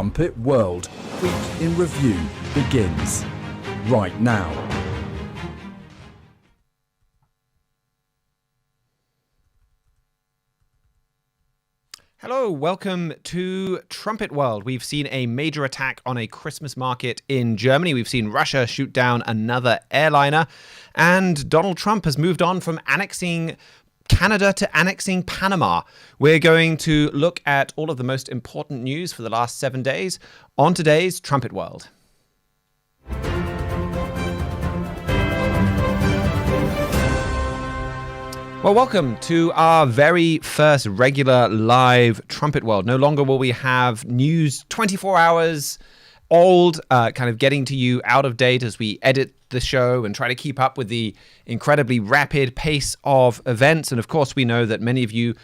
Trumpet World Week in Review begins right now. Hello, welcome to Trumpet World. We've seen a major attack on a Christmas market in Germany. We've seen Russia shoot down another airliner. And Donald Trump has moved on from annexing Canada to annexing Panama. We're going to look at all of the most important news for the last 7 days on today's Trumpet World. Well, welcome to our very first regular live Trumpet World. No longer will we have news 24 hours old, kind of getting to you out of date as we edit the show and try to keep up with the incredibly rapid pace of events. And of course, we know that many of you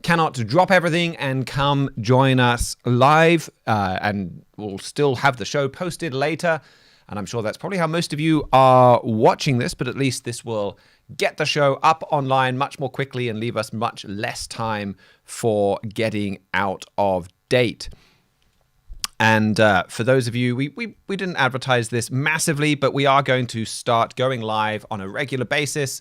cannot drop everything and come join us live, and we'll still have the show posted later. And I'm sure that's probably how most of you are watching this, but at least this will get the show up online much more quickly and leave us much less time for getting out of date. And for those of you, we didn't advertise this massively, but we are going to start going live on a regular basis.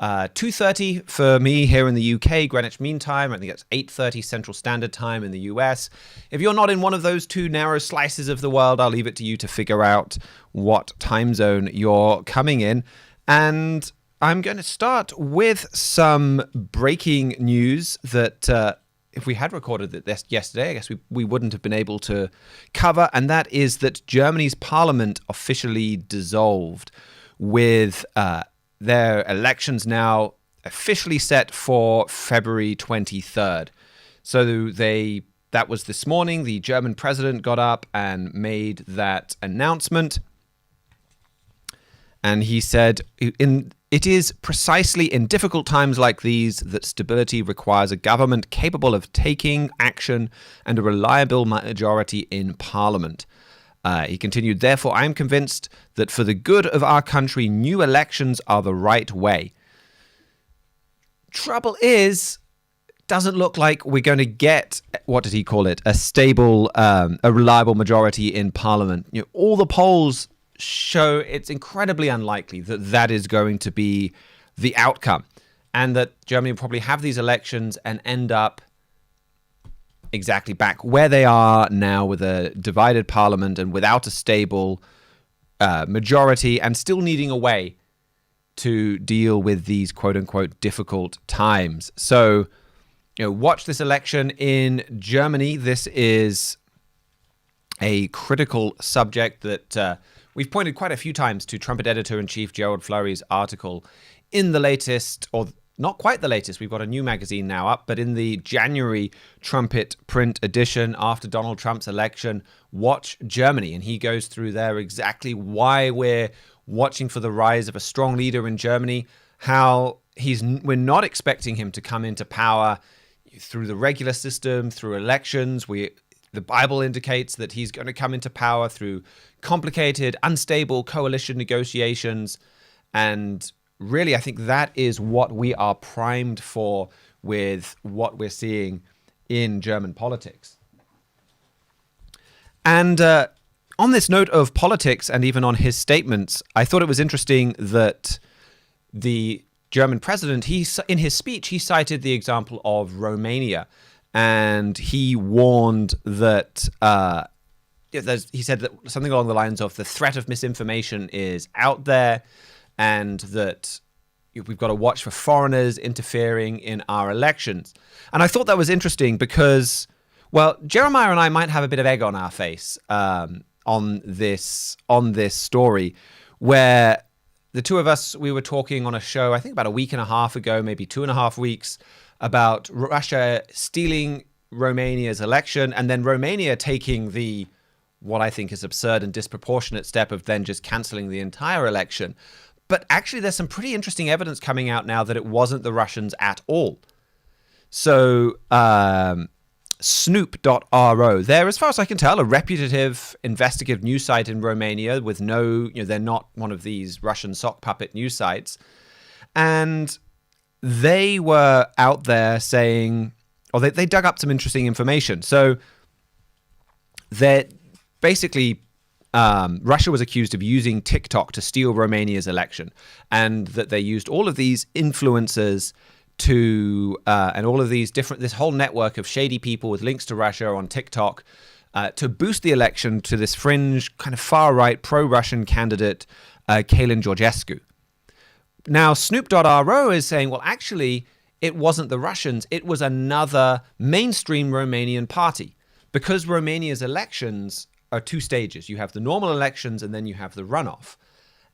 2:30 for me here in the UK, Greenwich Mean Time. I think it's 8:30 Central Standard Time in the US. If you're not in one of those two narrow slices of the world, I'll leave it to you to figure out what time zone you're coming in. And I'm going to start with some breaking news that if we had recorded this yesterday, I guess we wouldn't have been able to cover. And that is that Germany's parliament officially dissolved, with their elections now officially set for February 23rd. So that was this morning. The German president got up and made that announcement. And he said, it is precisely in difficult times like these that stability requires a government capable of taking action and a reliable majority in parliament. He continued, therefore, I am convinced that for the good of our country, new elections are the right way. Trouble is, doesn't look like we're going to get, what did he call it, a stable, a reliable majority in parliament. You know, all the polls show it's incredibly unlikely that that is going to be the outcome, and that Germany will probably have these elections and end up exactly back where they are now, with a divided parliament and without a stable majority, and still needing a way to deal with these quote-unquote difficult times. So, watch this election in Germany. This is a critical subject that we've pointed quite a few times to Trumpet Editor-in-Chief Gerald Flurry's article in the latest, or not quite the latest, we've got a new magazine now up, but in the January Trumpet print edition after Donald Trump's election, Watch Germany. And he goes through there exactly why we're watching for the rise of a strong leader in Germany, how we're not expecting him to come into power through the regular system, through elections. The Bible indicates that he's going to come into power through complicated, unstable coalition negotiations. And really, I think that is what we are primed for with what we're seeing in German politics. And on this note of politics, and even on his statements, I thought it was interesting that the German president, in his speech, he cited the example of Romania. And he warned that, he said that something along the lines of the threat of misinformation is out there, and that we've got to watch for foreigners interfering in our elections. And I thought that was interesting because, well, Jeremiah and I might have a bit of egg on our face on this story, where the two of us, we were talking on a show, I think about a week and a half ago, maybe 2.5 weeks, about Russia stealing Romania's election, and then Romania taking what I think is absurd and disproportionate step of then just canceling the entire election. But actually, there's some pretty interesting evidence coming out now that it wasn't the Russians at all. So Snoop.ro, they're, as far as I can tell, a reputative investigative news site in Romania with they're not one of these Russian sock puppet news sites. And they were out there saying, or they dug up some interesting information. So that basically, Russia was accused of using TikTok to steal Romania's election, and that they used all of these influencers and all of these this whole network of shady people with links to Russia on TikTok to boost the election to this fringe, kind of far-right, pro-Russian candidate, Kalin Georgescu. Now, Snoop.ro is saying, well, actually, it wasn't the Russians. It was another mainstream Romanian party. Because Romania's elections are two stages. You have the normal elections and then you have the runoff.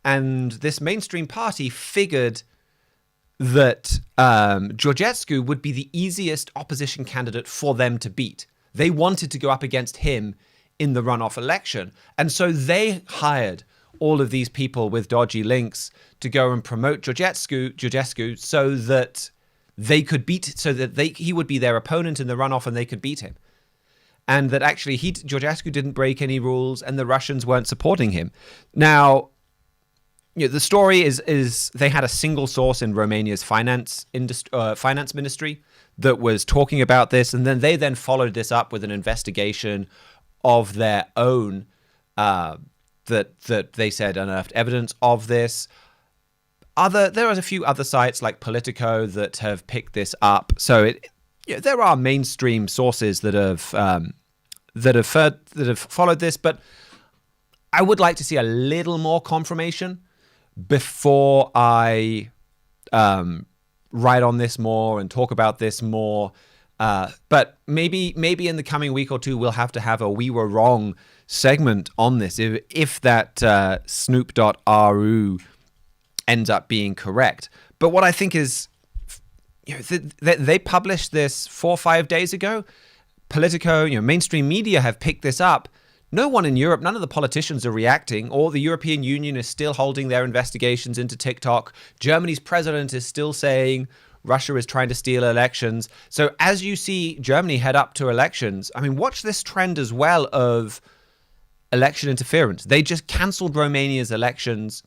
And this mainstream party figured that Georgescu would be the easiest opposition candidate for them to beat. They wanted to go up against him in the runoff election. And so they hired all of these people with dodgy links to go and promote Georgescu so that they could he would be their opponent in the runoff and they could beat him. And that actually Georgescu didn't break any rules and the Russians weren't supporting him. Now, the story is they had a single source in Romania's finance ministry that was talking about this, and then they followed this up with an investigation of their own that they said unearthed evidence of this. There are a few other sites like Politico that have picked this up. So there are mainstream sources that have followed this, but I would like to see a little more confirmation before I write on this more and talk about this more. But maybe in the coming week or two, we'll have to have a "We Were Wrong" segment on this if that Snoop.ru ends up being correct. But what I think is, they published this 4 or 5 days ago. Politico, mainstream media have picked this up. No one in Europe, none of the politicians are reacting, or the European Union is still holding their investigations into TikTok. Germany's president is still saying Russia is trying to steal elections. So as you see Germany head up to elections, watch this trend as well of election interference. They just cancelled Romania's elections.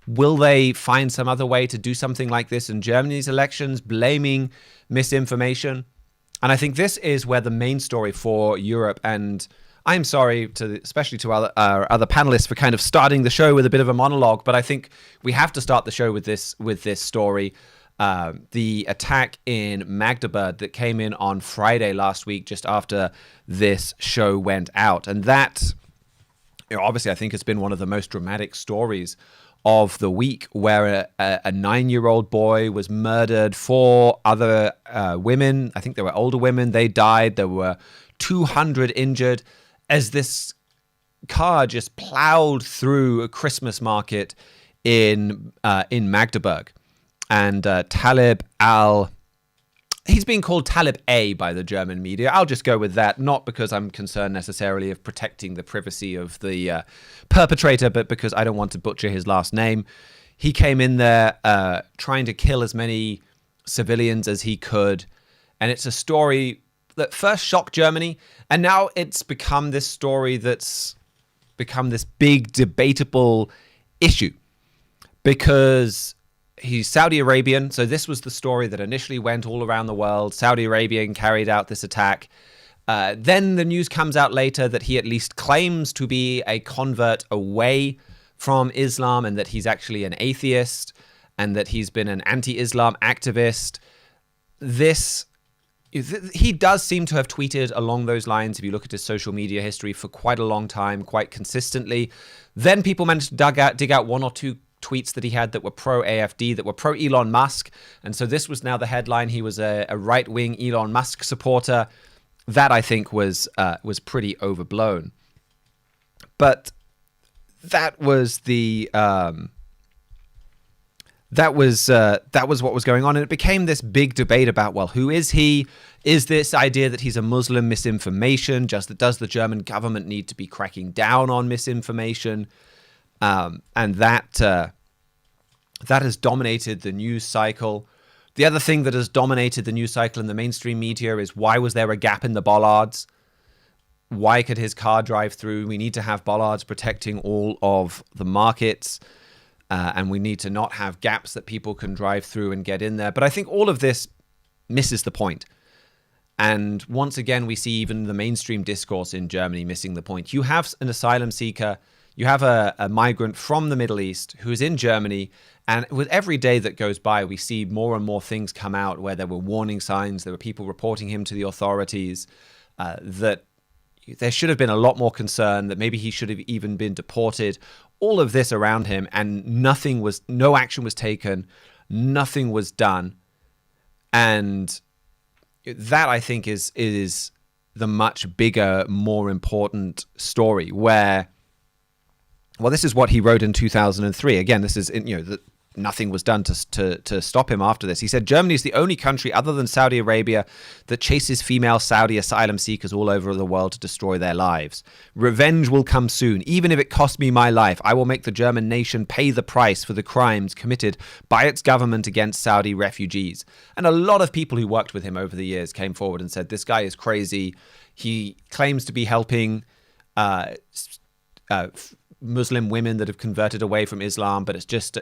Will they find some other way to do something like this in Germany's elections, blaming misinformation? And I think this is where the main story for Europe, and I'm sorry especially to our other panelists for kind of starting the show with a bit of a monologue, but I think we have to start the show with this story. The attack in Magdeburg that came in on Friday last week, just after this show went out. And that, obviously, I think has been one of the most dramatic stories of the week, where a 9-year-old boy was murdered. 4 other women, I think they were older women, they died. There were 200 injured as this car just plowed through a Christmas market in Magdeburg. And he's being called Talib A by the German media. I'll just go with that, not because I'm concerned necessarily of protecting the privacy of the perpetrator, but because I don't want to butcher his last name. He came in there trying to kill as many civilians as he could. And it's a story that first shocked Germany, and now it's become this story that's become this big debatable issue because he's Saudi Arabian. So this was the story that initially went all around the world. Saudi Arabian carried out this attack. Then the news comes out later that he at least claims to be a convert away from Islam, and that he's actually an atheist, and that he's been an anti-Islam activist. He does seem to have tweeted along those lines, if you look at his social media history, for quite a long time, quite consistently. Then people managed to dig out 1 or 2 tweets that he had that were pro-AFD, that were pro-Elon Musk. And so this was now the headline. He was a right-wing Elon Musk supporter. That, I think, was pretty overblown. But that was that was what was going on. And it became this big debate about, well, who is he? Is this idea that he's a Muslim misinformation? Does the German government need to be cracking down on misinformation? And that has dominated the news cycle. The other thing that has dominated the news cycle in the mainstream media is, why was there a gap in the bollards? Why could his car drive through? We need to have bollards protecting all of the markets. And we need to not have gaps that people can drive through and get in there. But I think all of this misses the point. And once again, we see even the mainstream discourse in Germany missing the point. You have an asylum seeker, you have a migrant from the Middle East who is in Germany, and with every day that goes by, we see more and more things come out where there were warning signs, there were people reporting him to the authorities, that there should have been a lot more concern, that maybe he should have even been deported. All of this around him, and no action was taken, nothing was done. And that, I think, is the much bigger, more important story where, well, this is what he wrote in 2003. Again, this is, nothing was done to stop him after this. He said, Germany is the only country other than Saudi Arabia that chases female Saudi asylum seekers all over the world to destroy their lives. Revenge will come soon. Even if it costs me my life, I will make the German nation pay the price for the crimes committed by its government against Saudi refugees. And a lot of people who worked with him over the years came forward and said, this guy is crazy. He claims to be helping Muslim women that have converted away from Islam, but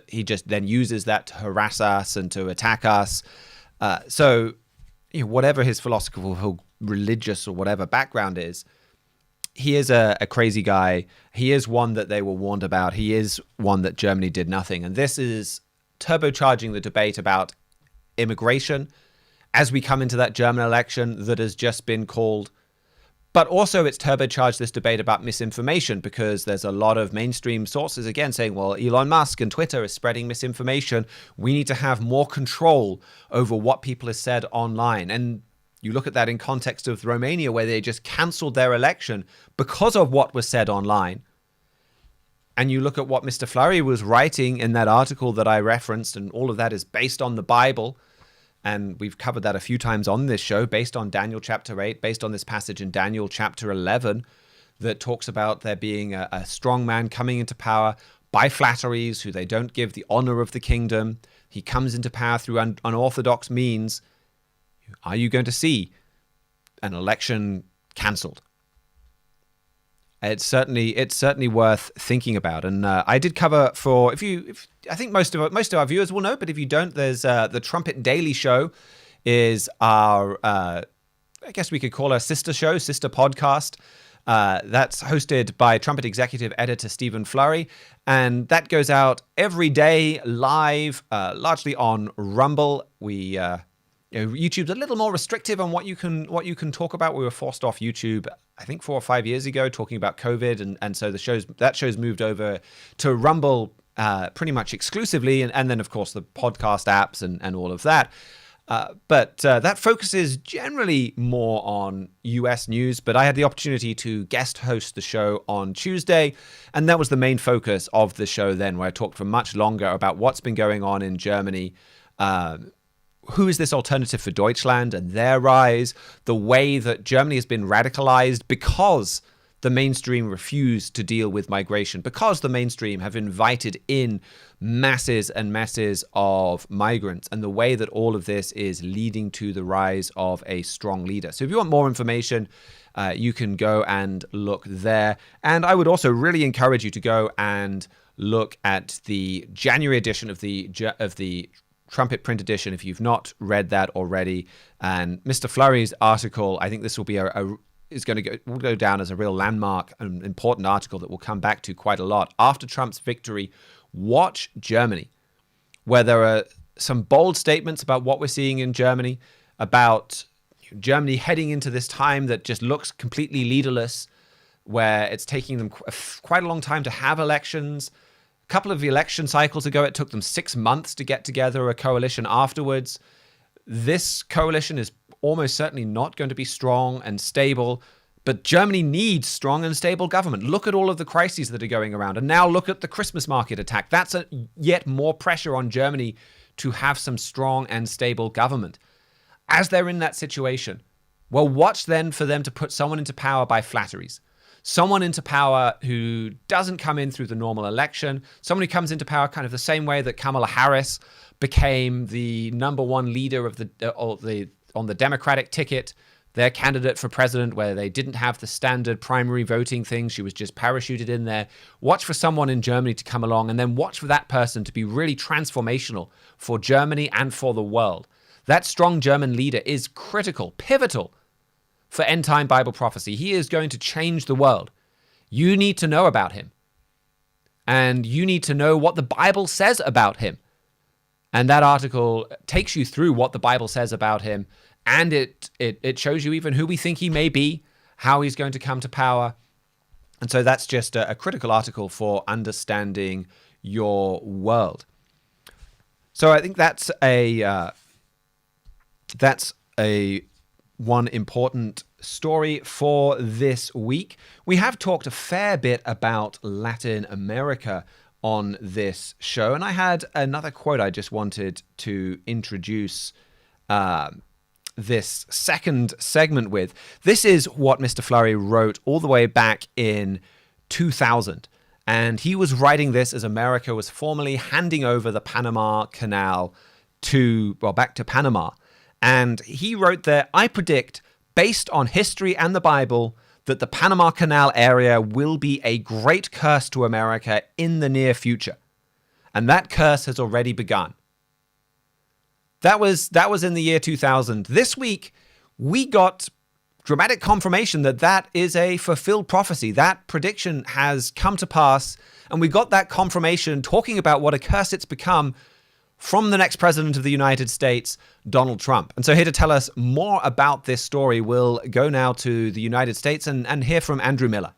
he just then uses that to harass us and to attack us. So whatever his philosophical, religious or whatever background is, he is a crazy guy. He is one that they were warned about. He is one that Germany did nothing. And this is turbocharging the debate about immigration as we come into that German election that has just been called. But also it's turbocharged this debate about misinformation, because there's a lot of mainstream sources, again, saying, well, Elon Musk and Twitter is spreading misinformation. We need to have more control over what people have said online. And you look at that in context of Romania, where they just cancelled their election because of what was said online. And you look at what Mr. Fleury was writing in that article that I referenced, and all of that is based on the Bible. And we've covered that a few times on this show, based on Daniel chapter 8, based on this passage in Daniel chapter 11 that talks about there being a strong man coming into power by flatteries, who they don't give the honor of the kingdom. He comes into power through unorthodox means. Are you going to see an election cancelled? It's certainly worth thinking about. And I did cover for, I think most of our viewers will know, but if you don't, there's the Trumpet Daily Show is our, I guess we could call our sister show, sister podcast. That's hosted by Trumpet Executive Editor Stephen Fleury. And that goes out every day live, largely on Rumble. YouTube's a little more restrictive on what you can talk about. We were forced off YouTube, I think 4 or 5 years ago, talking about COVID, and so that show's moved over to Rumble pretty much exclusively, and then of course the podcast apps and all of that. But that focuses generally more on US news. But I had the opportunity to guest host the show on Tuesday, and that was the main focus of the show then, where I talked for much longer about what's been going on in Germany. Who is this alternative for Deutschland and their rise, the way that Germany has been radicalized because the mainstream refused to deal with migration, because the mainstream have invited in masses and masses of migrants, and the way that all of this is leading to the rise of a strong leader. So if you want more information, you can go and look there. And I would also really encourage you to go and look at the January edition of the Trumpet print edition if you've not read that already. And Mr. Fleury's article, I think this will be will go down as a real landmark, an important article that we'll come back to quite a lot. After Trump's victory, watch Germany, where there are some bold statements about what we're seeing in Germany, about Germany heading into this time that just looks completely leaderless, where it's taking them quite a long time to have elections. A couple of election cycles ago, it took them 6 months to get together a coalition afterwards. This coalition is almost certainly not going to be strong and stable, but Germany needs strong and stable government. Look at all of the crises that are going around, and now look at the Christmas market attack. That's yet more pressure on Germany to have some strong and stable government. As they're in that situation, well, watch then for them to put someone into power by flatteries. Someone into power who doesn't come in through the normal election. Someone who comes into power kind of the same way that Kamala Harris became the number one leader of on the Democratic ticket, their candidate for president, where they didn't have the standard primary voting thing. She was just parachuted in there. Watch for someone in Germany to come along, and then watch for that person to be really transformational for Germany and for the world. That strong German leader is critical, pivotal for end time Bible prophecy. He is going to change the world. You need to know about him. And you need to know what the Bible says about him. And that article takes you through what the Bible says about him. And it shows you even who we think he may be, how he's going to come to power. And so that's just a critical article for understanding your world. So I think that's a one important story for this week. We have talked a fair bit about Latin America on this show, and I had another quote I just wanted to introduce this second segment with. This is what Mr. Fleury wrote all the way back in 2000. And he was writing this as America was formally handing over the Panama Canal back to Panama. And he wrote there, "I predict, based on history and the Bible, that the Panama Canal area will be a great curse to America in the near future. And that curse has already begun." That was in the year 2000. This week, we got dramatic confirmation that that is a fulfilled prophecy. That prediction has come to pass, and we got that confirmation talking about what a curse it's become from the next president of the United States, Donald Trump. And so here to tell us more about this story, we'll go now to the United States and hear from Andrew Miller.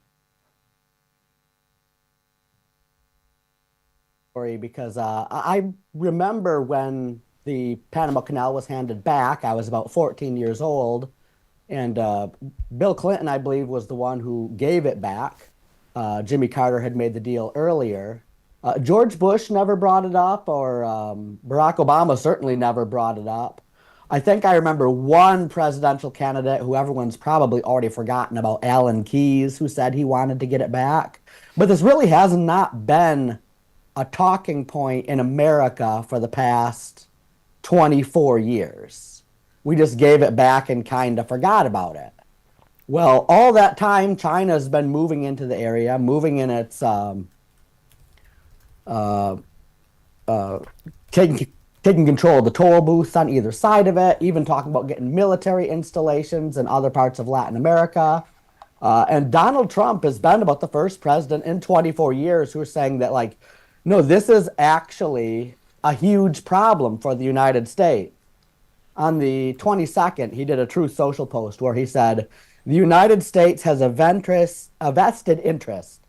Because I remember when the Panama Canal was handed back, I was about 14 years old, and Bill Clinton, I believe, was the one who gave it back. Jimmy Carter had made the deal earlier. George Bush never brought it up, or Barack Obama certainly never brought it up. I think I remember one presidential candidate who everyone's probably already forgotten about, Alan Keyes, who said he wanted to get it back. But this really has not been a talking point in America for the past 24 years. We just gave it back and kind of forgot about it. Well, all that time, China's been moving into the area, moving in its taking control of the toll booths on either side of it, even talking about getting military installations in other parts of Latin America. And Donald Trump has been about the first president in 24 years who is saying that, like, no, this is actually a huge problem for the United States. On the 22nd, he did a Truth Social post where he said, "The United States has a vested interest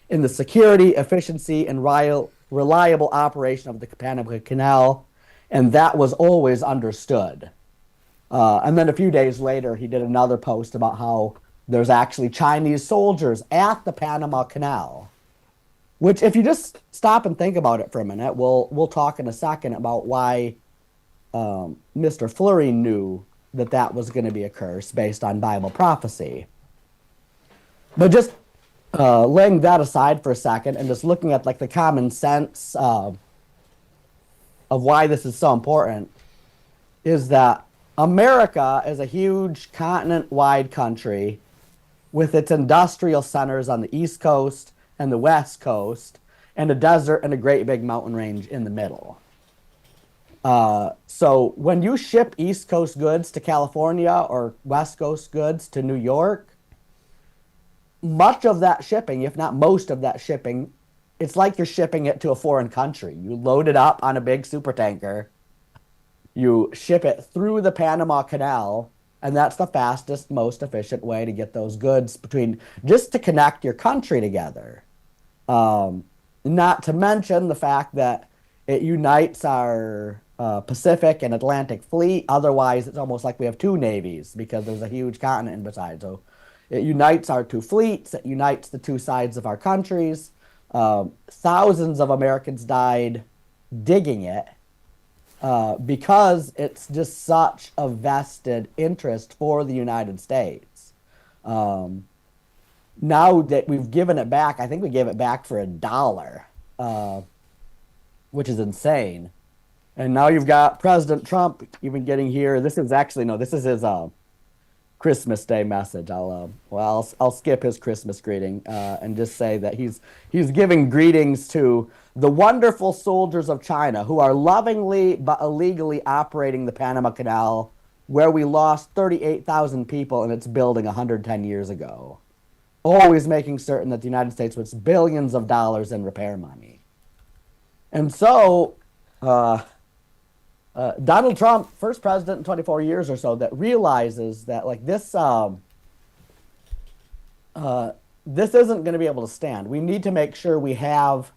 in the security, efficiency, and reliable operation of the Panama Canal, and that was always understood." And then a few days later, he did another post about how there's actually Chinese soldiers at the Panama Canal, which, if you just stop and think about it for a minute, we'll talk in a second about why Mr. Fleury knew that that was going to be a curse based on Bible prophecy. But just laying that aside for a second and just looking at, like, the common sense of why this is so important, is that America is a huge continent-wide country with its industrial centers on the East Coast and the West Coast, and a desert and a great big mountain range in the middle. So when you ship East Coast goods to California or West Coast goods to New York, much of that shipping, if not most of that shipping, it's like you're shipping it to a foreign country. You load it up on a big super tanker, you ship it through the Panama Canal, and that's the fastest, most efficient way to get those goods just to connect your country together. Not to mention the fact that it unites our Pacific and Atlantic fleet. Otherwise, it's almost like we have two navies because there's a huge continent in beside. So it unites our two fleets. It unites the two sides of our countries. Thousands of Americans died digging it because it's just such a vested interest for the United States. Now that we've given it back, I think we gave it back for $1, which is insane. And now you've got President Trump even getting here. This is his Christmas Day message. I'll skip his Christmas greeting and just say that he's giving greetings to the wonderful soldiers of China who are lovingly but illegally operating the Panama Canal where we lost 38,000 people in its building 110 years ago, always making certain that the United States was billions of dollars in repair money. And so Donald Trump, first president in 24 years or so, that realizes that like this isn't going to be able to stand. We need to make sure we have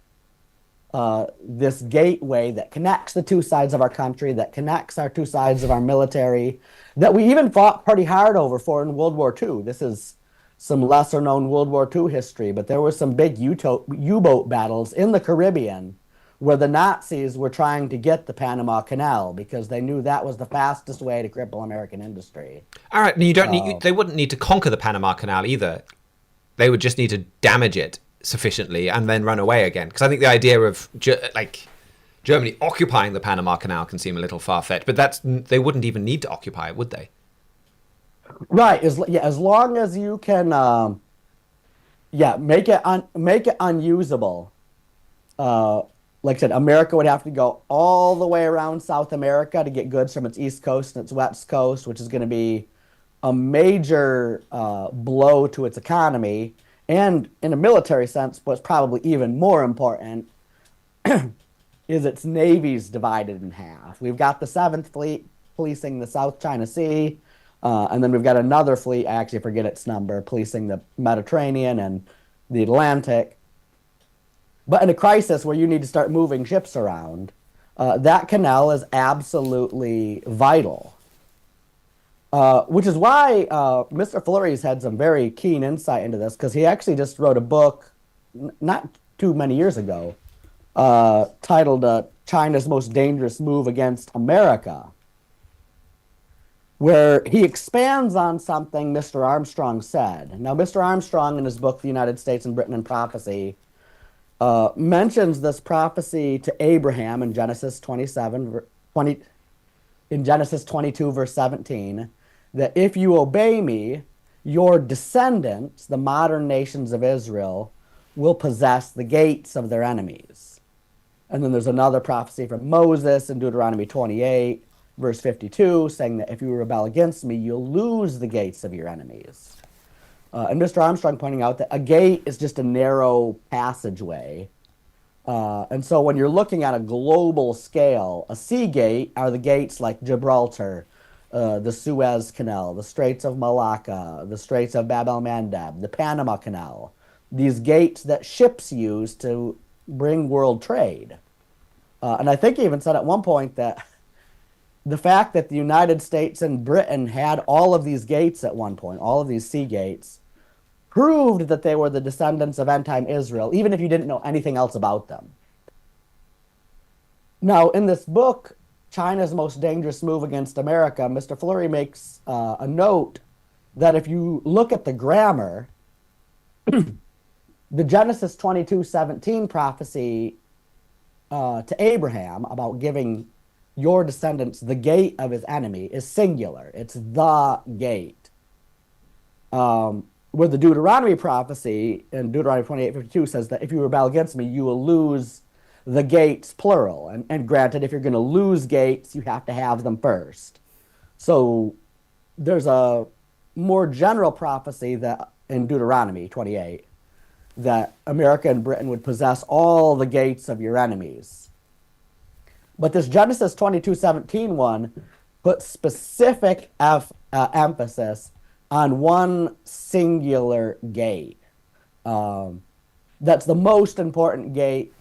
this gateway that connects the two sides of our country, that connects our two sides of our military, that we even fought pretty hard over for in World War II. This is some lesser known World War II history, but there were some big U-boat battles in the Caribbean where the Nazis were trying to get the Panama Canal because they knew that was the fastest way to cripple American industry. All right, and you don't they wouldn't need to conquer the Panama Canal either. They would just need to damage it sufficiently and then run away again. Because I think the idea of Germany occupying the Panama Canal can seem a little far-fetched, but they wouldn't even need to occupy it, would they? Right. As long as you can, make it unusable. Like I said, America would have to go all the way around South America to get goods from its east coast and its west coast, which is going to be a major blow to its economy. And in a military sense, what's probably even more important is its navy's divided in half. We've got the 7th Fleet policing the South China Sea, and then we've got another fleet, I actually forget its number, policing the Mediterranean and the Atlantic. But in a crisis where you need to start moving ships around, that canal is absolutely vital. Which is why Mr. Fleury's had some very keen insight into this, because he actually just wrote a book not too many years ago titled China's Most Dangerous Move Against America, where he expands on something Mr. Armstrong said. Now, Mr. Armstrong, in his book, The United States and Britain in Prophecy, mentions this prophecy to Abraham in Genesis 22, verse 17, that if you obey me, your descendants, the modern nations of Israel, will possess the gates of their enemies. And then there's another prophecy from Moses in Deuteronomy 28, verse 52, saying that if you rebel against me, you'll lose the gates of your enemies. And Mr. Armstrong pointing out that a gate is just a narrow passageway. And so when you're looking at a global scale, a sea gate are the gates like Gibraltar, the Suez Canal, the Straits of Malacca, the Straits of Bab el-Mandeb, the Panama Canal. These gates that ships use to bring world trade. And I think he even said at one point that the fact that the United States and Britain had all of these gates at one point, all of these sea gates, proved that they were the descendants of end-time Israel, even if you didn't know anything else about them. Now, in this book, China's Most Dangerous Move Against America, Mr. Fleury makes a note that if you look at the grammar, the Genesis 22:17 prophecy to Abraham about giving your descendants the gate of his enemy is singular. It's the gate. Where the Deuteronomy prophecy in Deuteronomy 28:52 says that if you rebel against me, you will lose the gates, plural. And granted, if you're going to lose gates, you have to have them first. So there's a more general prophecy that in Deuteronomy 28 that America and Britain would possess all the gates of your enemies. But this Genesis 22:17 one puts specific emphasis on one singular gate. That's the most important gate,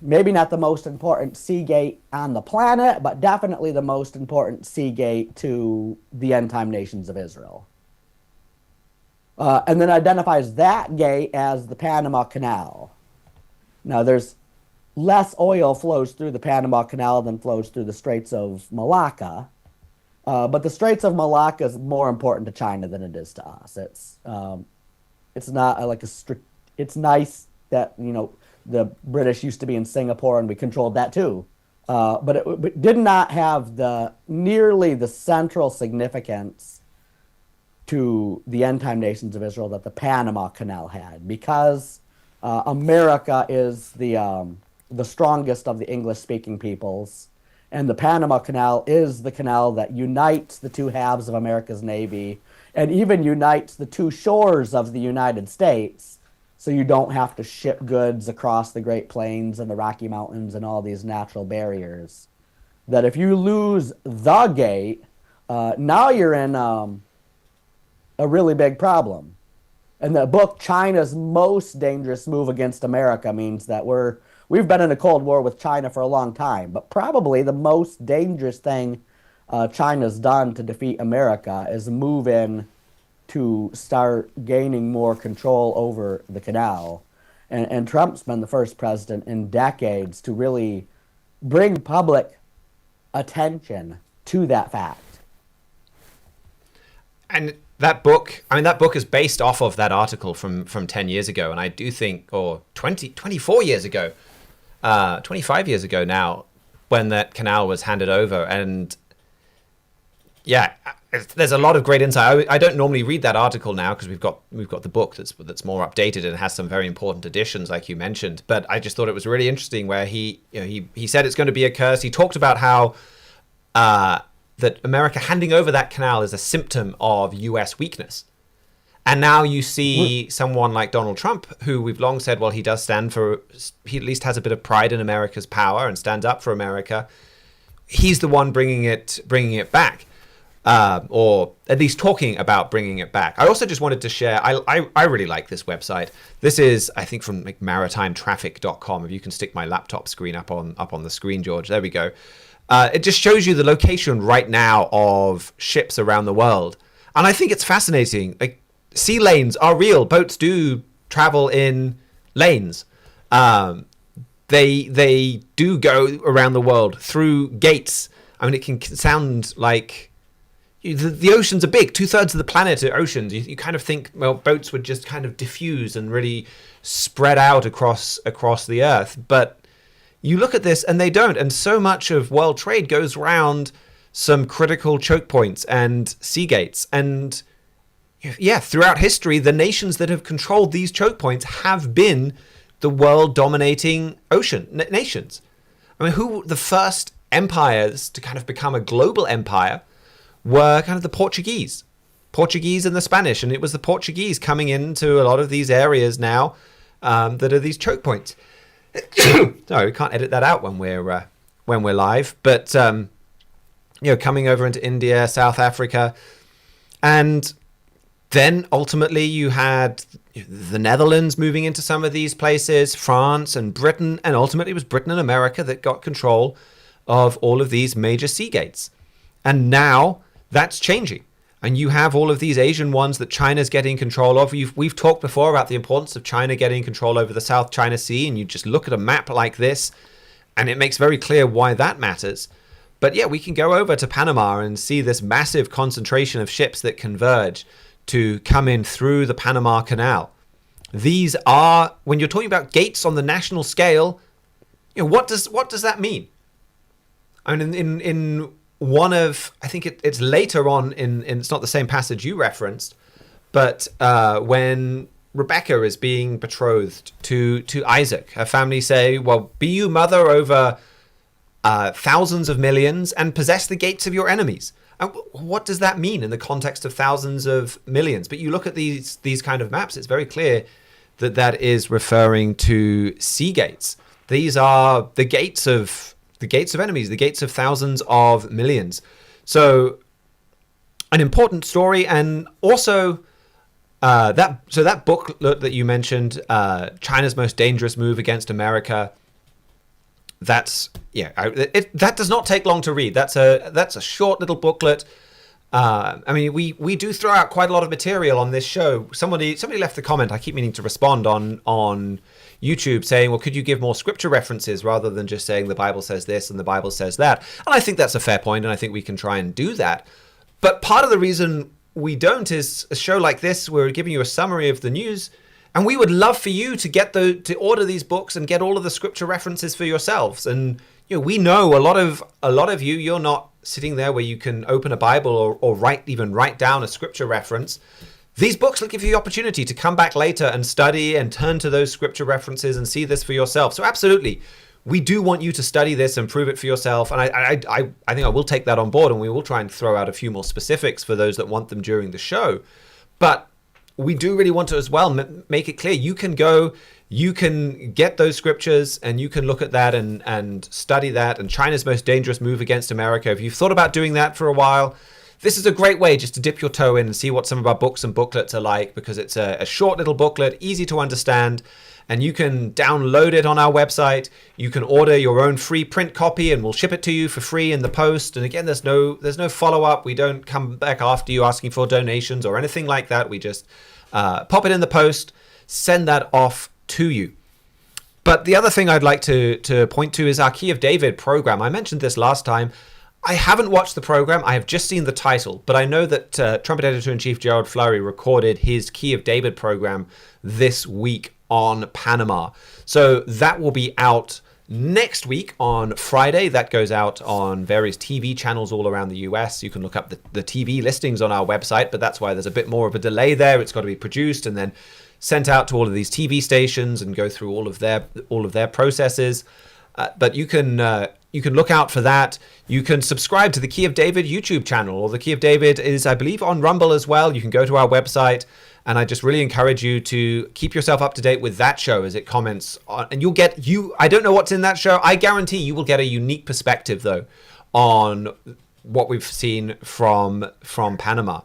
maybe not the most important sea gate on the planet, but definitely the most important sea gate to the end-time nations of Israel. And then identifies that gate as the Panama Canal. Now, there's less oil flows through the Panama Canal than flows through the Straits of Malacca. But the Straits of Malacca is more important to China than it is to us. It's not like it's nice that, you know, the British used to be in Singapore and we controlled that too. But it did not have nearly the central significance to the end-time nations of Israel that the Panama Canal had, because America is the strongest of the English-speaking peoples, And the Panama Canal is the canal that unites the two halves of America's Navy and even unites the two shores of the United States. So you don't have to ship goods across the Great Plains and the Rocky Mountains and all these natural barriers. That if you lose the gate, now you're in a really big problem. And the book, China's Most Dangerous Move Against America, means that we've been in a Cold War with China for a long time, but probably the most dangerous thing China's done to defeat America is move in to start gaining more control over the canal. And Trump's been the first president in decades to really bring public attention to that fact. And that book is based off of that article from 10 years ago. And I do think, or 24 years ago, 25 years ago now, when that canal was handed over. And yeah, there's a lot of great insight. I don't normally read that article now because we've got the book that's more updated and has some very important additions, like you mentioned. But I just thought it was really interesting where he said it's going to be a curse. He talked about how that America handing over that canal is a symptom of U.S. weakness. And now you see someone like Donald Trump, who we've long said, well, he does stand for, he at least has a bit of pride in America's power and stands up for America. He's the one bringing it back, or at least talking about bringing it back. I also just wanted to share, I really like this website. This is, I think, from like maritimetraffic.com. If you can stick my laptop screen up on the screen, George, there we go. It just shows you the location right now of ships around the world. And I think it's fascinating. Like, sea lanes are real. Boats do travel in lanes. They do go around the world through gates. I mean, it can sound like the oceans are big. 2/3 of the planet are oceans. You kind of think, well, boats would just kind of diffuse and really spread out across the earth. But you look at this and they don't. And so much of world trade goes around some critical choke points and sea gates. And yeah, throughout history, the nations that have controlled these choke points have been the world dominating ocean nations. I mean, who the first empires to kind of become a global empire were kind of the Portuguese and the Spanish. And it was the Portuguese coming into a lot of these areas now that are these choke points. Sorry, we can't edit that out when we're live. But coming over into India, South Africa, and then ultimately you had the Netherlands moving into some of these places, France and Britain, and ultimately it was Britain and America that got control of all of these major sea gates. And now that's changing. And you have all of these Asian ones that China's getting control of. We've talked before about the importance of China getting control over the South China Sea, and you just look at a map like this, and it makes very clear why that matters. But yeah, we can go over to Panama and see this massive concentration of ships that converge to come in through the Panama Canal. These are, when you're talking about gates on the national scale, what does that mean? I mean, in one of, I think it's later on in it's not the same passage you referenced, but when Rebecca is being betrothed to Isaac, her family say, well, be you mother over thousands of millions and possess the gates of your enemies. And what does that mean in the context of thousands of millions? But you look at these kind of maps, it's very clear that is referring to sea gates. These are the gates of enemies, the gates of thousands of millions. So an important story. And also that book that you mentioned, China's Most Dangerous Move Against America, that does not take long to read. That's a short little booklet. I mean, we do throw out quite a lot of material on this show. Somebody left the comment. I keep meaning to respond on YouTube saying, well, could you give more scripture references rather than just saying the Bible says this and the Bible says that? And I think that's a fair point, and I think we can try and do that. But part of the reason we don't is a show like this, we're giving you a summary of the news. And we would love for you to order these books and get all of the scripture references for yourselves. And we know a lot of you, you're not sitting there where you can open a Bible or write down a scripture reference. These books will give you the opportunity to come back later and study and turn to those scripture references and see this for yourself. So absolutely, we do want you to study this and prove it for yourself. And I think I will take that on board, and we will try and throw out a few more specifics for those that want them during the show. But we do really want to as well make it clear you can go, you can get those scriptures and you can look at that and study that. And China's most dangerous move against America. If you've thought about doing that for a while, this is a great way just to dip your toe in and see what some of our books and booklets are like, because it's a short little booklet, easy to understand, and you can download it on our website. You can order your own free print copy and we'll ship it to you for free in the post. And again, there's no follow-up. We don't come back after you asking for donations or anything like that. We just pop it in the post, send that off to you. But the other thing I'd like to point to is our Key of David program. I mentioned this last time. I haven't watched the program. I have just seen the title, but I know that Trumpet Editor-in-Chief Gerald Flurry recorded his Key of David program this week on Panama. So that will be out next week on Friday. That goes out on various TV channels all around the US. You can look up the TV listings on our website, but that's why there's a bit more of a delay there. It's got to be produced and then sent out to all of these TV stations and go through all of their processes. But you can look out for that. You can subscribe to the Key of David YouTube channel, or the Key of David is, I believe, on Rumble as well. You can go to our website, and I just really encourage you to keep yourself up to date with that show as it comments on, and I don't know what's in that show. I guarantee you will get a unique perspective though on what we've seen from Panama.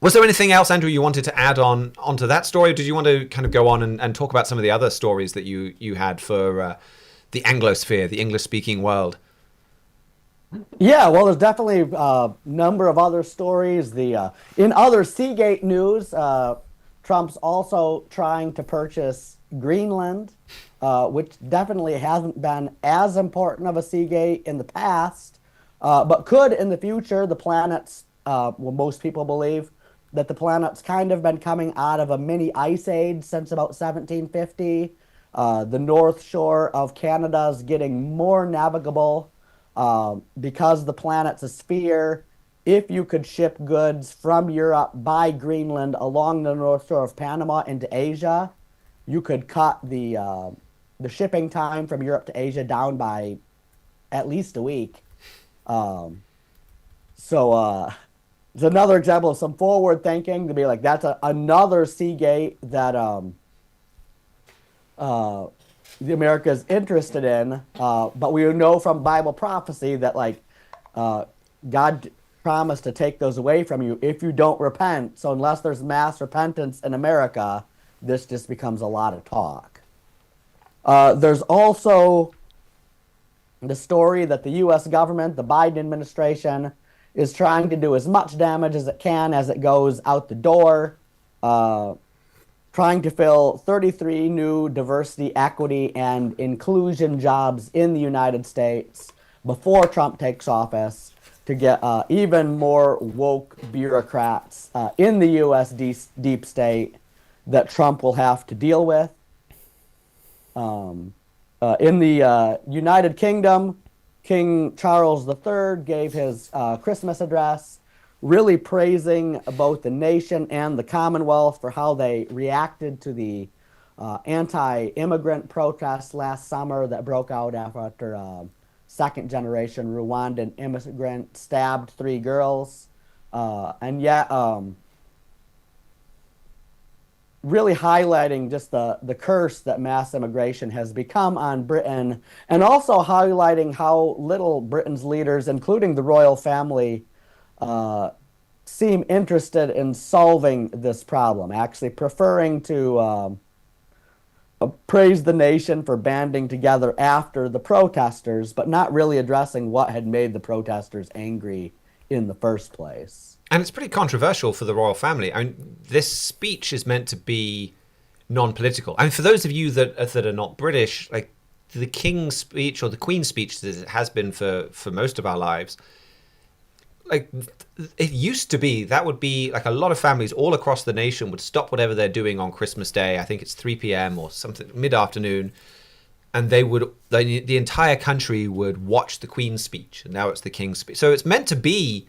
Was there anything else, Andrew, you wanted to add onto that story? Or did you want to kind of go on and talk about some of the other stories that you had for the Anglosphere, the English-speaking world? Yeah, well, there's definitely a number of other stories. In other Seagate news, Trump's also trying to purchase Greenland, which definitely hasn't been as important of a Seagate in the past, but could in the future. The planet's, most people believe that the planet's kind of been coming out of a mini ice age since about 1750. The north shore of Canada is getting more navigable because the planet's a sphere. If you could ship goods from Europe by Greenland along the north shore of Panama into Asia, you could cut the shipping time from Europe to Asia down by at least a week. It's another example of some forward thinking to be like, that's another Seagate that the America is interested in, but we know from Bible prophecy that God promised to take those away from you if you don't repent. So unless there's mass repentance in America, this just becomes a lot of talk. There's also the story that the U.S. government, the Biden administration, is trying to do as much damage as it can as it goes out the door, trying to fill 33 new diversity, equity, and inclusion jobs in the United States before Trump takes office to get even more woke bureaucrats in the U.S. deep state that Trump will have to deal with. In the United Kingdom, King Charles III gave his Christmas address, really praising both the nation and the Commonwealth for how they reacted to the anti-immigrant protests last summer that broke out after second-generation Rwandan immigrant stabbed 3 girls. And yet, really highlighting just the curse that mass immigration has become on Britain, and also highlighting how little Britain's leaders, including the royal family, seem interested in solving this problem, actually preferring to praise the nation for banding together after the protesters, but not really addressing what had made the protesters angry in the first place. And it's pretty controversial for the royal family. I mean, this speech is meant to be non-political. I mean, for those of you that are not British, like the King's speech or the Queen's speech, as it has been for most of our lives, like it used to be, that would be like a lot of families all across the nation would stop whatever they're doing on Christmas Day. I think it's 3 p.m. or something, mid-afternoon. And the entire country would watch the Queen's speech. And now it's the King's speech. So it's meant to be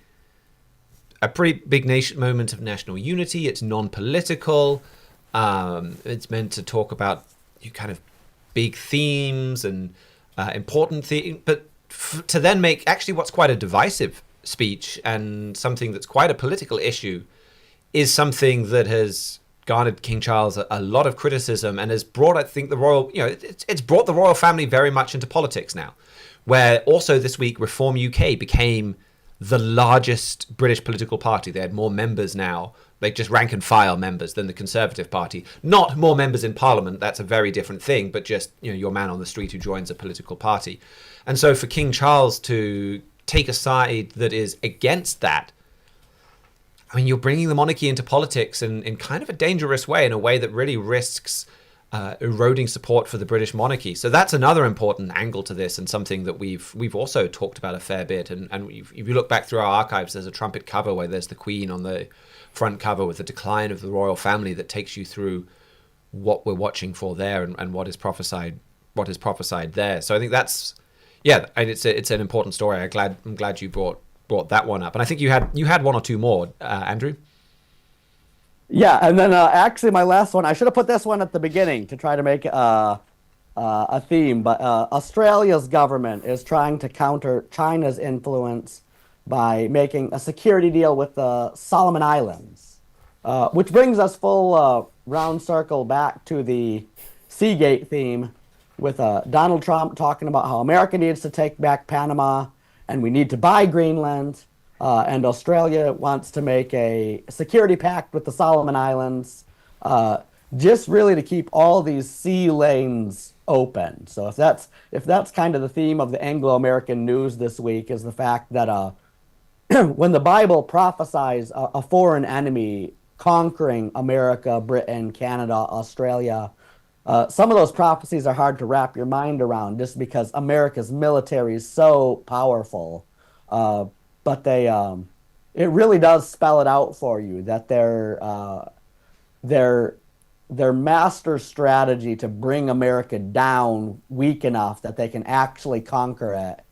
a pretty big moment of national unity. It's non-political. It's meant to talk about you kind of big themes and important themes, but to then make actually what's quite a divisive speech and something that's quite a political issue is something that has garnered King Charles a lot of criticism and has brought, I think, the royal, it's brought the royal family very much into politics now, where also this week Reform UK became the largest British political party. They had more members now, like just rank and file members, than the Conservative Party. Not more members in Parliament, that's a very different thing, but just your man on the street who joins a political party. And so for King Charles to take a side that is against that, I mean, you're bringing the monarchy into politics in kind of a dangerous way, in a way that really risks eroding support for the British monarchy. So that's another important angle to this, and something that we've also talked about a fair bit. And if you look back through our archives, there's a Trumpet cover where there's the Queen on the front cover with the decline of the royal family that takes you through what we're watching for there and what is prophesied there. So I think that's and it's an important story. I'm glad you brought that one up. And I think you had one or two more, Andrew. Yeah, and then actually my last one, I should have put this one at the beginning to try to make a theme, but Australia's government is trying to counter China's influence by making a security deal with the Solomon Islands, which brings us full round circle back to the Seagate theme with Donald Trump talking about how America needs to take back Panama and we need to buy Greenland. And Australia wants to make a security pact with the Solomon Islands, just really to keep all these sea lanes open. So if that's kind of the theme of the Anglo-American news this week, is the fact that when the Bible prophesies a foreign enemy conquering America, Britain, Canada, Australia, some of those prophecies are hard to wrap your mind around, just because America's military is so powerful. But it really does spell it out for you that their master strategy to bring America down weak enough that they can actually conquer it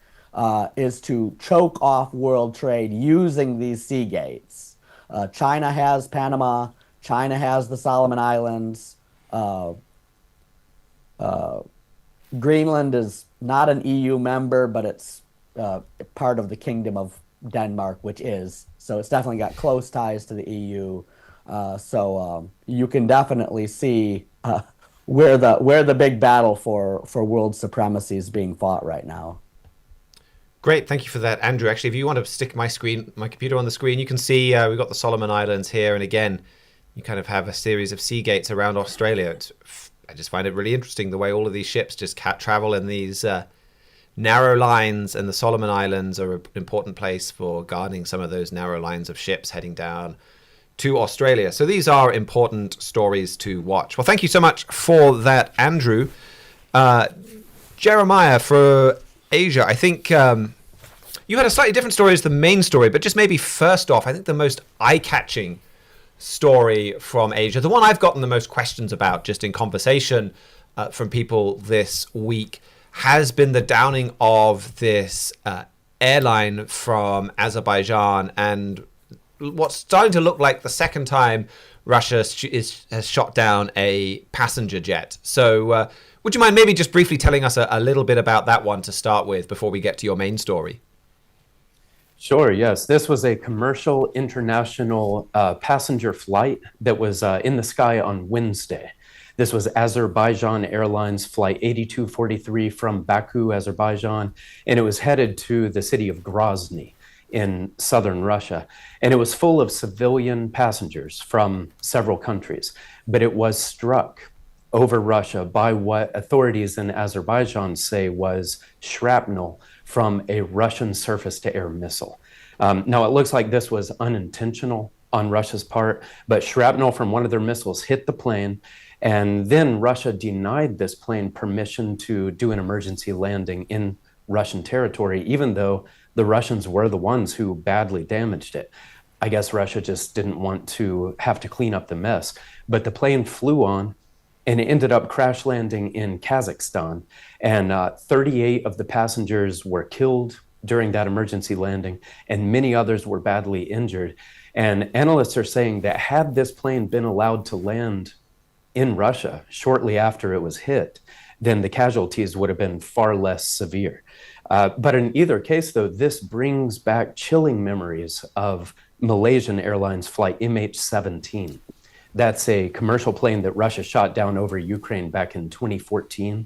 is to choke off world trade using these sea gates. China has Panama. China has the Solomon Islands. Greenland is not an EU member, but it's part of the Kingdom of Denmark, which is. So it's definitely got close ties to the EU. So you can definitely see where the big battle for world supremacy is being fought right now. Great, thank you for that, Andrew. Actually, if you want to stick my computer on the screen, you can see we've got the Solomon Islands here, and again, you kind of have a series of sea gates around Australia. I just find it really interesting the way all of these ships just travel in these narrow lines, and the Solomon Islands are an important place for guarding some of those narrow lines of ships heading down to Australia. So these are important stories to watch. Well, thank you so much for that, Andrew. Jeremiah, for Asia, I think you had a slightly different story as the main story, but just maybe first off, I think the most eye-catching story from Asia, the one I've gotten the most questions about just in conversation from people this week, has been the downing of this airline from Azerbaijan, and what's starting to look like the second time Russia has shot down a passenger jet. So would you mind maybe just briefly telling us a little bit about that one to start with before we get to your main story? Sure, yes. This was a commercial international passenger flight that was in the sky on Wednesday. This was Azerbaijan Airlines Flight 8243 from Baku, Azerbaijan, and it was headed to the city of Grozny in southern Russia. And it was full of civilian passengers from several countries, but it was struck over Russia by what authorities in Azerbaijan say was shrapnel from a Russian surface-to-air missile. Now, it looks like this was unintentional on Russia's part, but shrapnel from one of their missiles hit the plane, and then Russia denied this plane permission to do an emergency landing in Russian territory, even though the Russians were the ones who badly damaged it. I guess Russia just didn't want to have to clean up the mess. But the plane flew on, and it ended up crash landing in Kazakhstan. And 38 of the passengers were killed during that emergency landing, and many others were badly injured. And analysts are saying that had this plane been allowed to land in Russia shortly after it was hit, then the casualties would have been far less severe. But in either case, though, this brings back chilling memories of Malaysian Airlines flight MH17. That's a commercial plane that Russia shot down over Ukraine back in 2014.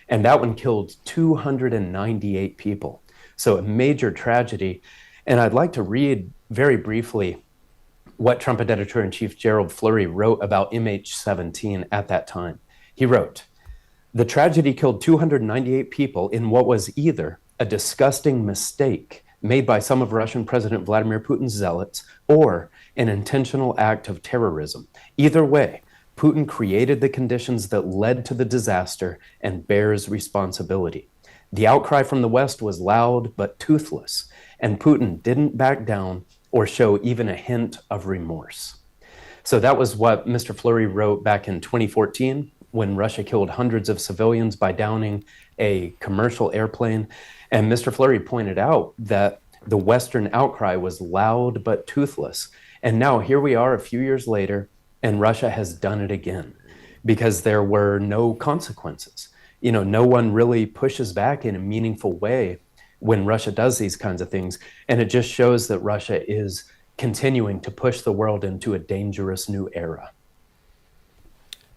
And that one killed 298 people. So a major tragedy. And I'd like to read very briefly what Trumpet Editor-in-Chief Gerald Fleury wrote about MH17 at that time. He wrote, "The tragedy killed 298 people in what was either a disgusting mistake made by some of Russian President Vladimir Putin's zealots or an intentional act of terrorism. Either way, Putin created the conditions that led to the disaster and bears responsibility. The outcry from the West was loud but toothless, and Putin didn't back down or show even a hint of remorse." So that was what Mr. Fleury wrote back in 2014 when Russia killed hundreds of civilians by downing a commercial airplane. And Mr. Fleury pointed out that the Western outcry was loud but toothless. And now here we are a few years later, and Russia has done it again because there were no consequences. You know, no one really pushes back in a meaningful way when Russia does these kinds of things. And it just shows that Russia is continuing to push the world into a dangerous new era.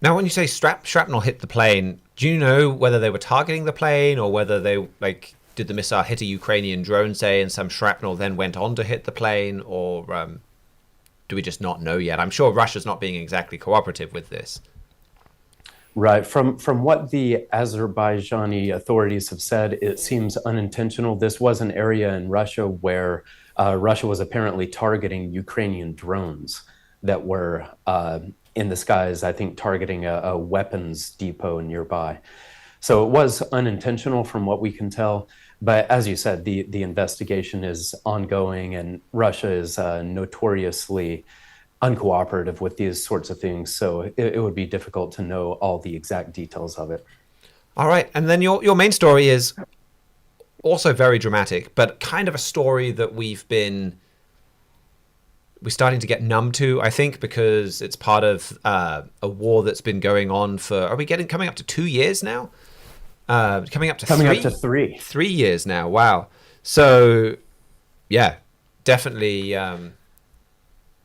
Now, when you say shrapnel hit the plane, do you know whether they were targeting the plane or whether they, like, did the missile hit a Ukrainian drone, say, and some shrapnel then went on to hit the plane? Or do we just not know yet? I'm sure Russia's not being exactly cooperative with this. Right. From what the Azerbaijani authorities have said, it seems unintentional. This was an area in Russia where Russia was apparently targeting Ukrainian drones that were in the skies, I think targeting a weapons depot nearby. So it was unintentional from what we can tell. But as you said, the investigation is ongoing, and Russia is notoriously uncooperative with these sorts of things. So it would be difficult to know all the exact details of it. All right. And then your main story is also very dramatic, but kind of a story that we're starting to get numb to, I think, because it's part of a war that's been going on for, are we coming up to 2 years now? Coming up to 3. 3 years now. Wow. So yeah, definitely,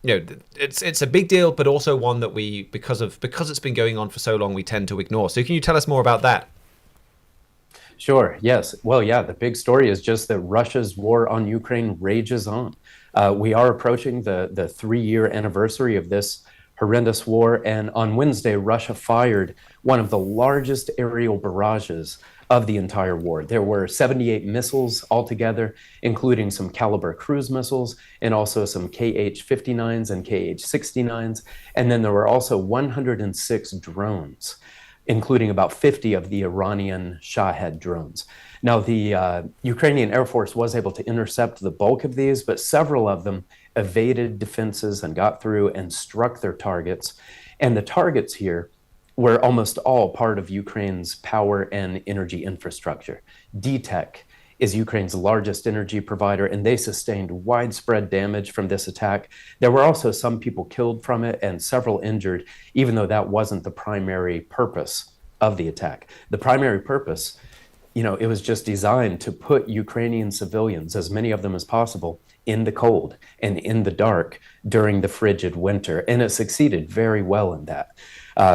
it's a big deal, but also one that we, because it's been going on for so long, we tend to ignore. So can you tell us more about that? Sure. Yes. Well, yeah, the big story is just that Russia's war on Ukraine rages on. We are approaching the 3-year anniversary of this horrendous war. And on Wednesday, Russia fired one of the largest aerial barrages of the entire war. There were 78 missiles altogether, including some Caliber cruise missiles and also some KH-59s and KH-69s. And then there were also 106 drones, including about 50 of the Iranian Shahed drones. Now, the Ukrainian Air Force was able to intercept the bulk of these, but several of them evaded defenses and got through and struck their targets. And the targets here were almost all part of Ukraine's power and energy infrastructure. DTEK is Ukraine's largest energy provider, and they sustained widespread damage from this attack. There were also some people killed from it and several injured, even though that wasn't the primary purpose of the attack. The primary purpose, it was just designed to put Ukrainian civilians, as many of them as possible, in the cold and in the dark during the frigid winter. And it succeeded very well in that.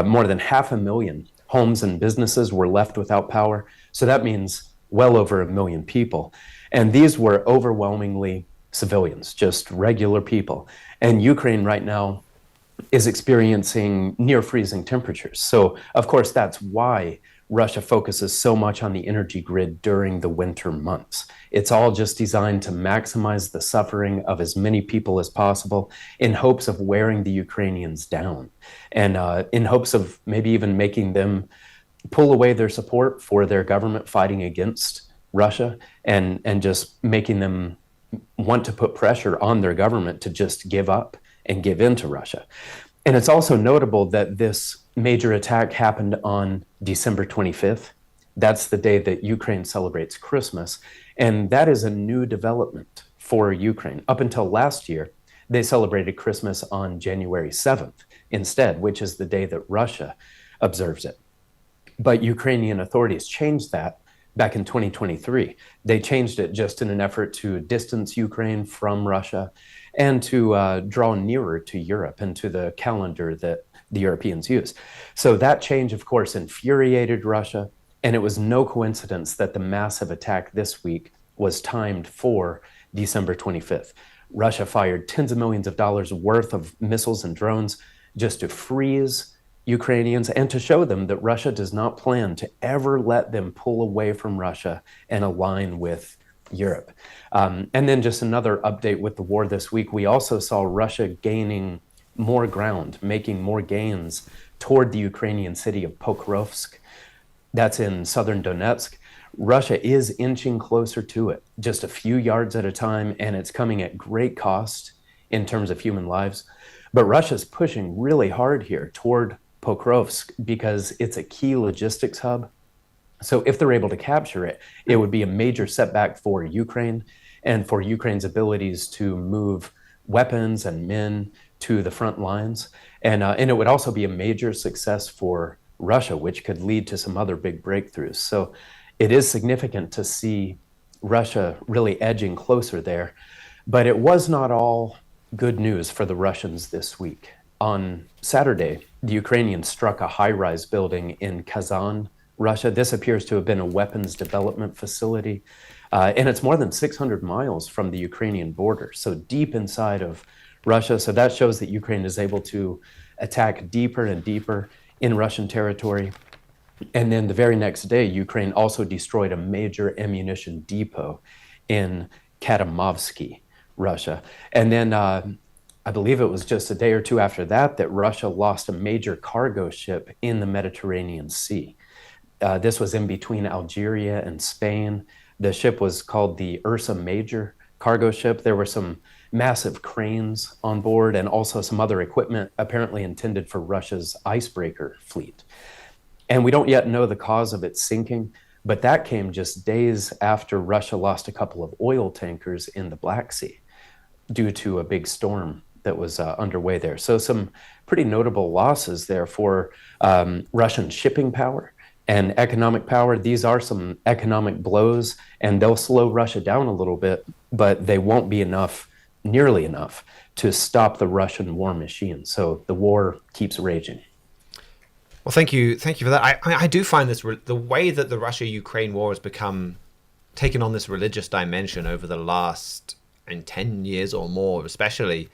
More than 500,000 homes and businesses were left without power. So that means well over 1 million people. And these were overwhelmingly civilians, just regular people. And Ukraine right now is experiencing near freezing temperatures. So, of course, that's why Russia focuses so much on the energy grid during the winter months. It's all just designed to maximize the suffering of as many people as possible in hopes of wearing the Ukrainians down and in hopes of maybe even making them pull away their support for their government fighting against Russia and just making them want to put pressure on their government to just give up and give in to Russia. And it's also notable that this major attack happened on December 25th. That's the day that Ukraine celebrates Christmas. And that is a new development for Ukraine. Up until last year, they celebrated Christmas on January 7th instead, which is the day that Russia observes it. But Ukrainian authorities changed that back in 2023. They changed it just in an effort to distance Ukraine from Russia and to draw nearer to Europe and to the calendar that the Europeans use. So that change, of course, infuriated Russia. And it was no coincidence that the massive attack this week was timed for December 25th. Russia fired tens of millions of dollars worth of missiles and drones just to freeze Ukrainians and to show them that Russia does not plan to ever let them pull away from Russia and align with Europe. And then just another update with the war this week, we also saw Russia gaining more ground, making more gains toward the Ukrainian city of Pokrovsk. That's in southern Donetsk. Russia is inching closer to it, just a few yards at a time, and it's coming at great cost in terms of human lives. But Russia's pushing really hard here toward Pokrovsk because it's a key logistics hub. So if they're able to capture it, it would be a major setback for Ukraine and for Ukraine's abilities to move weapons and men to the front lines. And it would also be a major success for Russia, which could lead to some other big breakthroughs. So it is significant to see Russia really edging closer there. But it was not all good news for the Russians this week. On Saturday, the Ukrainians struck a high-rise building in Kazan, Russia. This appears to have been a weapons development facility, and it's more than 600 miles from the Ukrainian border, so deep inside of Russia. So that shows that Ukraine is able to attack deeper and deeper in Russian territory. And then the very next day, Ukraine also destroyed a major ammunition depot in Katimovsky, Russia. And then I believe it was just a day or two after that that Russia lost a major cargo ship in the Mediterranean Sea. This was in between Algeria and Spain. The ship was called the Ursa Major cargo ship. There were some massive cranes on board and also some other equipment apparently intended for Russia's icebreaker fleet. And we don't yet know the cause of its sinking, but that came just days after Russia lost a couple of oil tankers in the Black Sea due to a big storm that was underway there. So some pretty notable losses there for Russian shipping power and economic power. These are some economic blows, and they'll slow Russia down a little bit, but they won't be enough, nearly enough, to stop the Russian war machine. So the war keeps raging. Well, thank you for that. I do find this the way that the Russia-Ukraine war has taken on this religious dimension over the last 10 years or more, especially,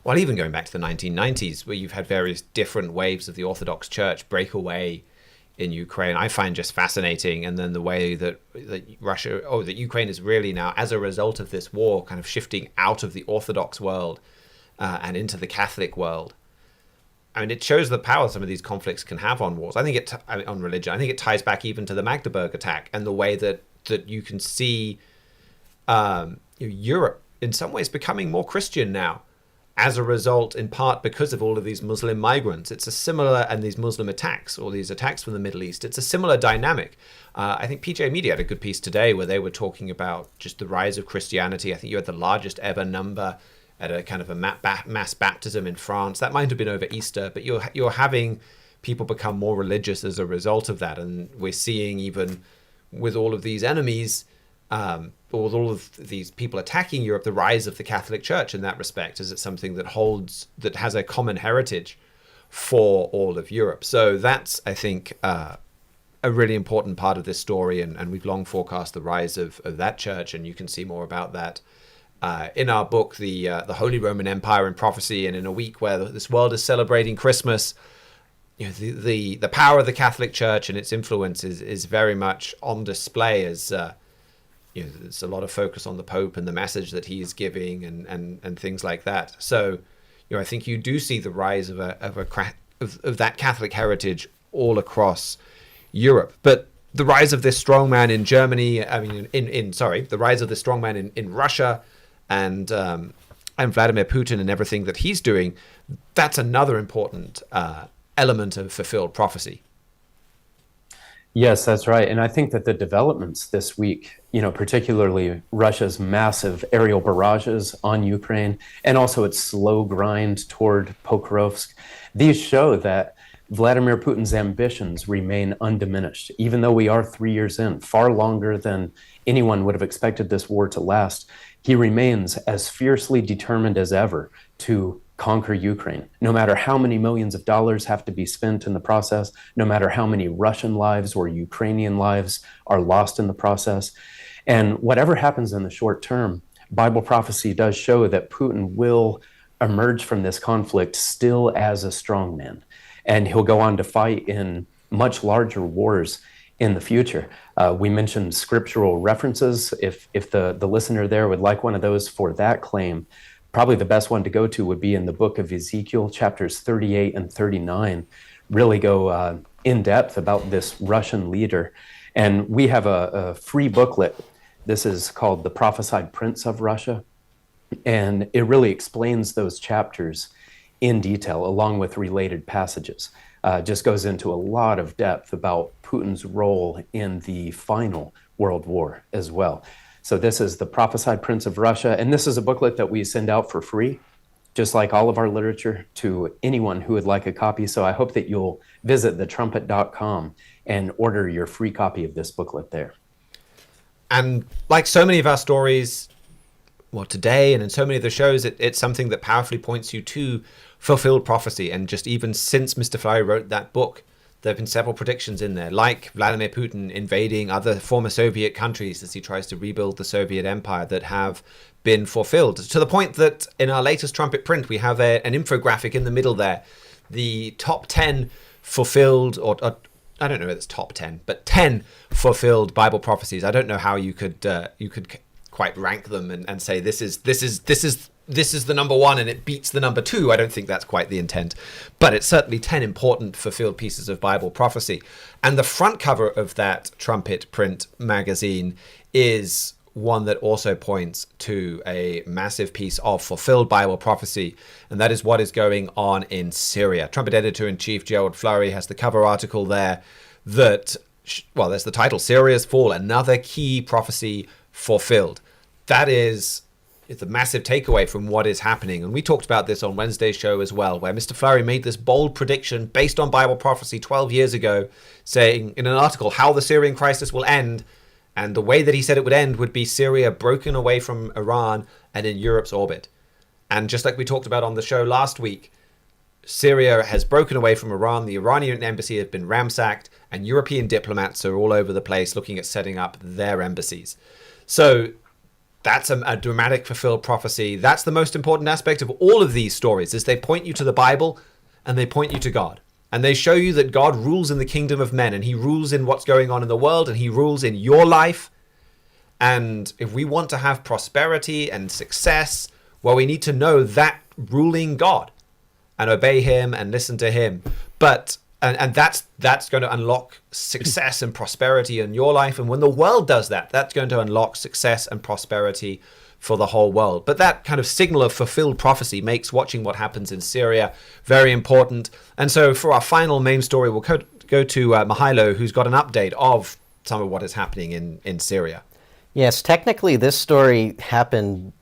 well, even going back to the 1990s, where you've had various different waves of the Orthodox Church break away in Ukraine, I find just fascinating. And then the way that Ukraine is really now, as a result of this war, kind of shifting out of the Orthodox world and into the Catholic world. I mean, it shows the power some of these conflicts can have on wars. On religion. I think it ties back even to the Magdeburg attack and the way that you can see Europe in some ways becoming more Christian now, as a result, in part because of all of these Muslim migrants. It's a similar, and these Muslim attacks, or these attacks from the Middle East, it's a similar dynamic. I think PJ Media had a good piece today where they were talking about just the rise of Christianity. I think you had the largest ever number at a kind of a mass baptism in France. That might have been over Easter, but you're having people become more religious as a result of that. And we're seeing, even with all of these enemies, or with all of these people attacking Europe, the rise of the Catholic Church in that respect. Is it something that has a common heritage for all of Europe? So that's, I think, a really important part of this story, and we've long forecast the rise of that church, and you can see more about that in our book, the Holy Roman Empire in Prophecy. And in a week where this world is celebrating Christmas, the power of the Catholic Church and its influence is very much on display, as there's a lot of focus on the Pope and the message that he's giving and things like that. So I think you do see the rise of that Catholic heritage all across Europe. But the rise of this strongman in Germany, the rise of this strongman in Russia, and Vladimir Putin and everything that he's doing, that's another important element of fulfilled prophecy. Yes, that's right. And I think that the developments this week, particularly Russia's massive aerial barrages on Ukraine, and also its slow grind toward Pokrovsk, these show that Vladimir Putin's ambitions remain undiminished, even though we are 3 years in, far longer than anyone would have expected this war to last. He remains as fiercely determined as ever to conquer Ukraine, no matter how many millions of dollars have to be spent in the process, no matter how many Russian lives or Ukrainian lives are lost in the process. And whatever happens in the short term, Bible prophecy does show that Putin will emerge from this conflict still as a strong man. And he'll go on to fight in much larger wars in the future. We mentioned scriptural references. If the listener there would like one of those for that claim, probably the best one to go to would be in the book of Ezekiel, chapters 38 and 39, really go in depth about this Russian leader. And we have a free booklet. This is called The Prophesied Prince of Russia. And it really explains those chapters in detail, along with related passages. Just goes into a lot of depth about Putin's role in the final World War as well. So this is The Prophesied Prince of Russia, and this is a booklet that we send out for free, just like all of our literature, to anyone who would like a copy. So I hope that you'll visit thetrumpet.com and order your free copy of this booklet there. And like so many of our stories, well, today and in so many of the shows, it's something that powerfully points you to fulfilled prophecy. And just even since Mr. Flurry wrote that book, there have been several predictions in there, like Vladimir Putin invading other former Soviet countries as he tries to rebuild the Soviet empire, that have been fulfilled, to the point that in our latest Trumpet print, we have an infographic in the middle there, the top 10 fulfilled, or I don't know if it's top 10, but 10 fulfilled Bible prophecies. I don't know how you could quite rank them and say this is the number one and it beats the number two. I don't think that's quite the intent, but it's certainly 10 important fulfilled pieces of Bible prophecy. And the front cover of that Trumpet print magazine is one that also points to a massive piece of fulfilled Bible prophecy, and that is what is going on in Syria. Trumpet editor-in-chief Gerald Flurry has the cover article there that, well, there's the title, Syria's Fall, another key prophecy fulfilled. That is the massive takeaway from what is happening. And we talked about this on Wednesday's show as well, where Mr. Flurry made this bold prediction based on Bible prophecy 12 years ago, saying in an article how the Syrian crisis will end. And the way that he said it would end would be Syria broken away from Iran and in Europe's orbit. And just like we talked about on the show last week, Syria has broken away from Iran. The Iranian embassy has been ransacked, and European diplomats are all over the place looking at setting up their embassies. So that's a dramatic fulfilled prophecy. That's the most important aspect of all of these stories, is they point you to the Bible and they point you to God. And they show you that God rules in the kingdom of men, and he rules in what's going on in the world, and he rules in your life. And if we want to have prosperity and success, well, we need to know that ruling God and obey him and listen to him. But and that's going to unlock success and prosperity in your life. And when the world does that, that's going to unlock success and prosperity for the whole world. But that kind of signal of fulfilled prophecy makes watching what happens in Syria very important. And so for our final main story, we'll go to Mihailo, who's got an update of some of what is happening in Syria. Yes, technically this story happened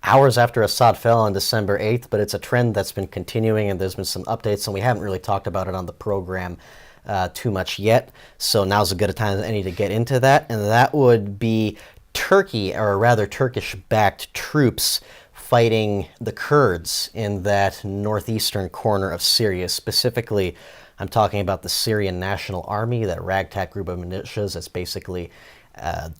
hours after Assad fell on December 8th, but it's a trend that's been continuing, and there's been some updates, and we haven't really talked about it on the program too much yet. So now's as good a time as any to get into that, and that would be Turkey, or rather Turkish-backed troops fighting the Kurds in that northeastern corner of Syria. Specifically, I'm talking about the Syrian National Army, that ragtag group of militias that's basically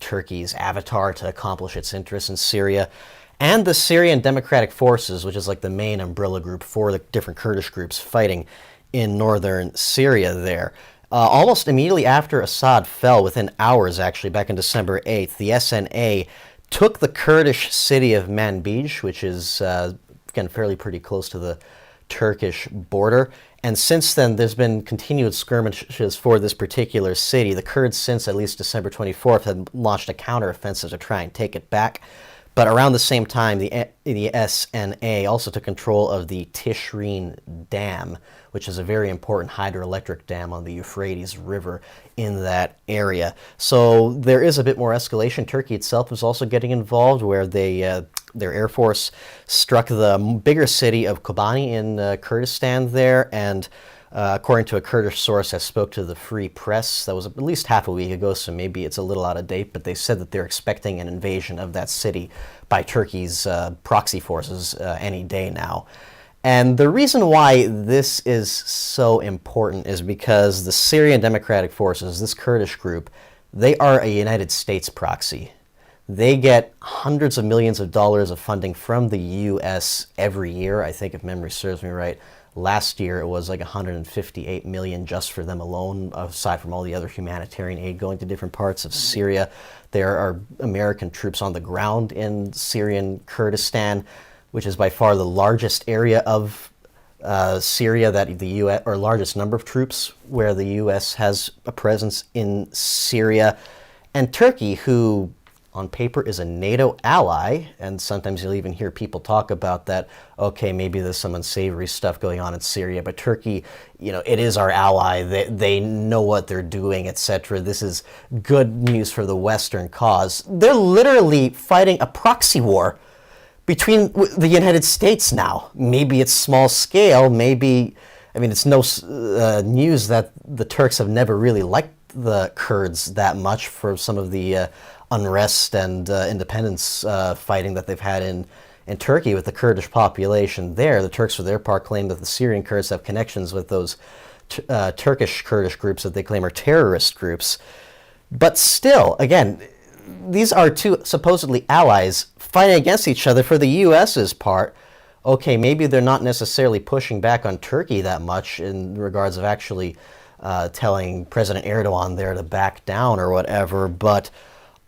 Turkey's avatar to accomplish its interests in Syria, and the Syrian Democratic Forces, which is like the main umbrella group for the different Kurdish groups fighting in northern Syria there. Almost immediately after Assad fell, within hours actually, back on December 8th, the SNA took the Kurdish city of Manbij, which is, again, fairly pretty close to the Turkish border. And since then, there's been continued skirmishes for this particular city. The Kurds, since at least December 24th, had launched a counteroffensive to try and take it back. But around the same time, the SNA also took control of the Tishreen Dam, which is a very important hydroelectric dam on the Euphrates River in that area. So there is a bit more escalation. Turkey itself is also getting involved, where their Air Force struck the bigger city of Kobani in Kurdistan there, and according to a Kurdish source that spoke to the Free Press. That was at least half a week ago, so maybe it's a little out of date, but they said that they're expecting an invasion of that city by Turkey's proxy forces any day now. And the reason why this is so important is because the Syrian Democratic Forces, this Kurdish group, they are a United States proxy. They get hundreds of millions of dollars of funding from the U.S. every year. I think, if memory serves me right, last year it was like 158 million just for them alone, aside from all the other humanitarian aid going to different parts of Syria. There are American troops on the ground in Syrian Kurdistan, which is by far the largest area of Syria that the U.S., or largest number of troops where the U.S. has a presence in Syria. And Turkey, who on paper is a NATO ally, and sometimes you'll even hear people talk about that, okay, maybe there's some unsavory stuff going on in Syria, but Turkey, it is our ally, they know what they're doing, etc. This is good news for the Western cause. They're literally fighting a proxy war between the United States now. Maybe it's small scale, it's no news that the Turks have never really liked the Kurds that much for some of the unrest and independence fighting that they've had in Turkey with the Kurdish population there. The Turks, for their part, claim that the Syrian Kurds have connections with those Turkish Kurdish groups that they claim are terrorist groups. But still, again, these are two supposedly allies fighting against each other. For the U.S.'s part, okay, maybe they're not necessarily pushing back on Turkey that much in regards of actually telling President Erdogan there to back down or whatever, but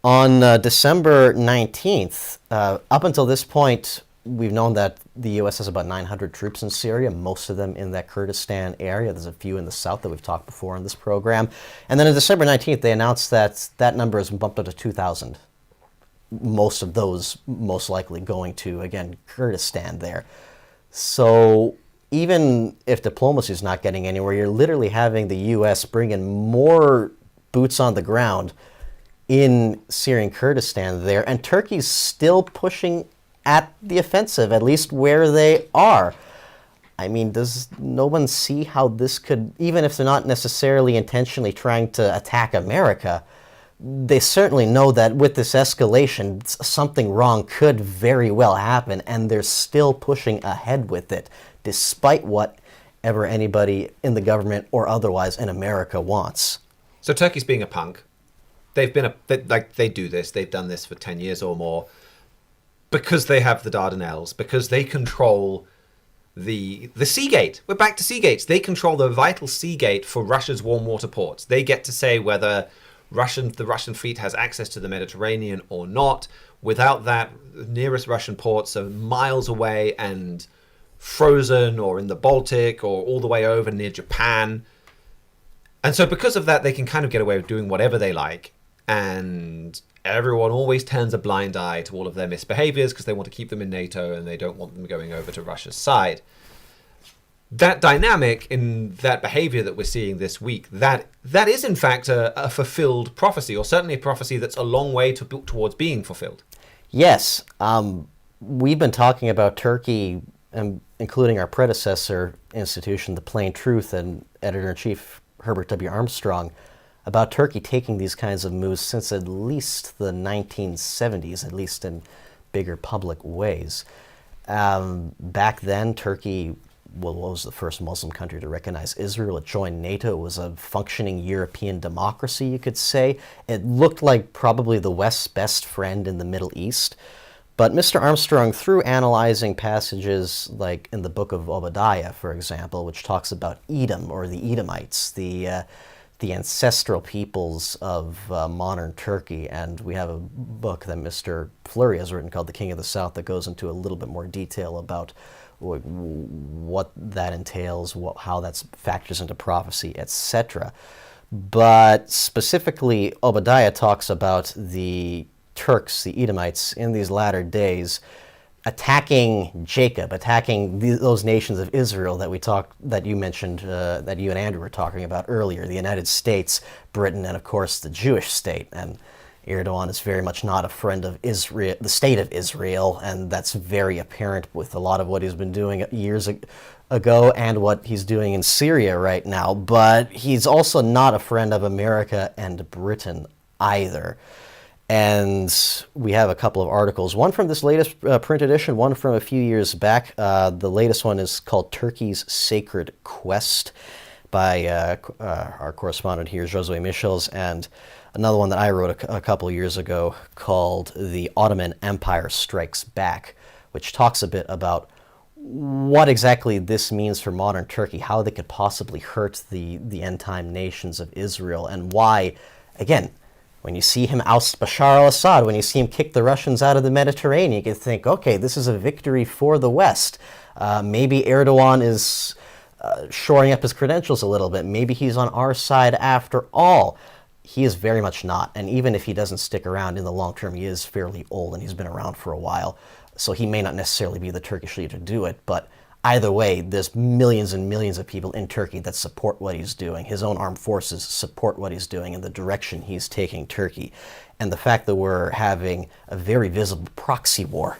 on December 19th, up until this point, we've known that the U.S. has about 900 troops in Syria, most of them in that Kurdistan area. There's a few in the south that we've talked before on this program. And then on December 19th, they announced that that number has been bumped up to 2,000. Most of those most likely going to, again, Kurdistan there. So even if diplomacy is not getting anywhere, you're literally having the U.S. bring in more boots on the ground in Syrian Kurdistan there, and Turkey's still pushing at the offensive, at least where they are. Does no one see how this could, even if they're not necessarily intentionally trying to attack America, they certainly know that with this escalation, something wrong could very well happen, and they're still pushing ahead with it, despite whatever anybody in the government or otherwise in America wants. So Turkey's being a punk. They do this. They've done this for 10 years or more because they have the Dardanelles, because they control the Seagate. We're back to Seagates. They control the vital Seagate for Russia's warm water ports. They get to say whether the Russian fleet has access to the Mediterranean or not. Without that, the nearest Russian ports are miles away and frozen, or in the Baltic, or all the way over near Japan. And so because of that, they can kind of get away with doing whatever they like. And everyone always turns a blind eye to all of their misbehaviors because they want to keep them in NATO and they don't want them going over to Russia's side. That dynamic in that behavior that we're seeing this week, that is in fact a fulfilled prophecy, or certainly a prophecy that's a long way towards being fulfilled. Yes. We've been talking about Turkey, including our predecessor institution, The Plain Truth, and Editor-in-Chief Herbert W. Armstrong, about Turkey taking these kinds of moves since at least the 1970s, at least in bigger public ways. Back then, Turkey was the first Muslim country to recognize Israel. It joined NATO. It was a functioning European democracy, you could say. It looked like probably the West's best friend in the Middle East. But Mr. Armstrong, through analyzing passages like in the book of Obadiah, for example, which talks about Edom, or the Edomites, the ancestral peoples of modern Turkey, and we have a book that Mr. Fleury has written called The King of the South that goes into a little bit more detail about what that entails, how that factors into prophecy, etc. But specifically, Obadiah talks about the Turks, the Edomites, in these latter days, attacking Jacob, attacking those nations of Israel that you mentioned, that you and Andrew were talking about earlier, the United States, Britain, and of course the Jewish state. And Erdogan is very much not a friend of Israel, the state of Israel, and that's very apparent with a lot of what he's been doing ago and what he's doing in Syria right now, but he's also not a friend of America and Britain either. And we have a couple of articles, one from this latest print edition, one from a few years back. The latest one is called Turkey's Sacred Quest by our correspondent here, Josue Michels, and another one that I wrote a couple years ago called The Ottoman Empire Strikes Back, which talks a bit about what exactly this means for modern Turkey, how they could possibly hurt the end-time nations of Israel, and why, again, when you see him oust Bashar al-Assad, when you see him kick the Russians out of the Mediterranean, you can think, okay, this is a victory for the West. Maybe Erdogan is shoring up his credentials a little bit. Maybe he's on our side after all. He is very much not. And even if he doesn't stick around in the long term, he is fairly old and he's been around for a while. So he may not necessarily be the Turkish leader to do it, but either way, there's millions and millions of people in Turkey that support what he's doing. His own armed forces support what he's doing and the direction he's taking Turkey. And the fact that we're having a very visible proxy war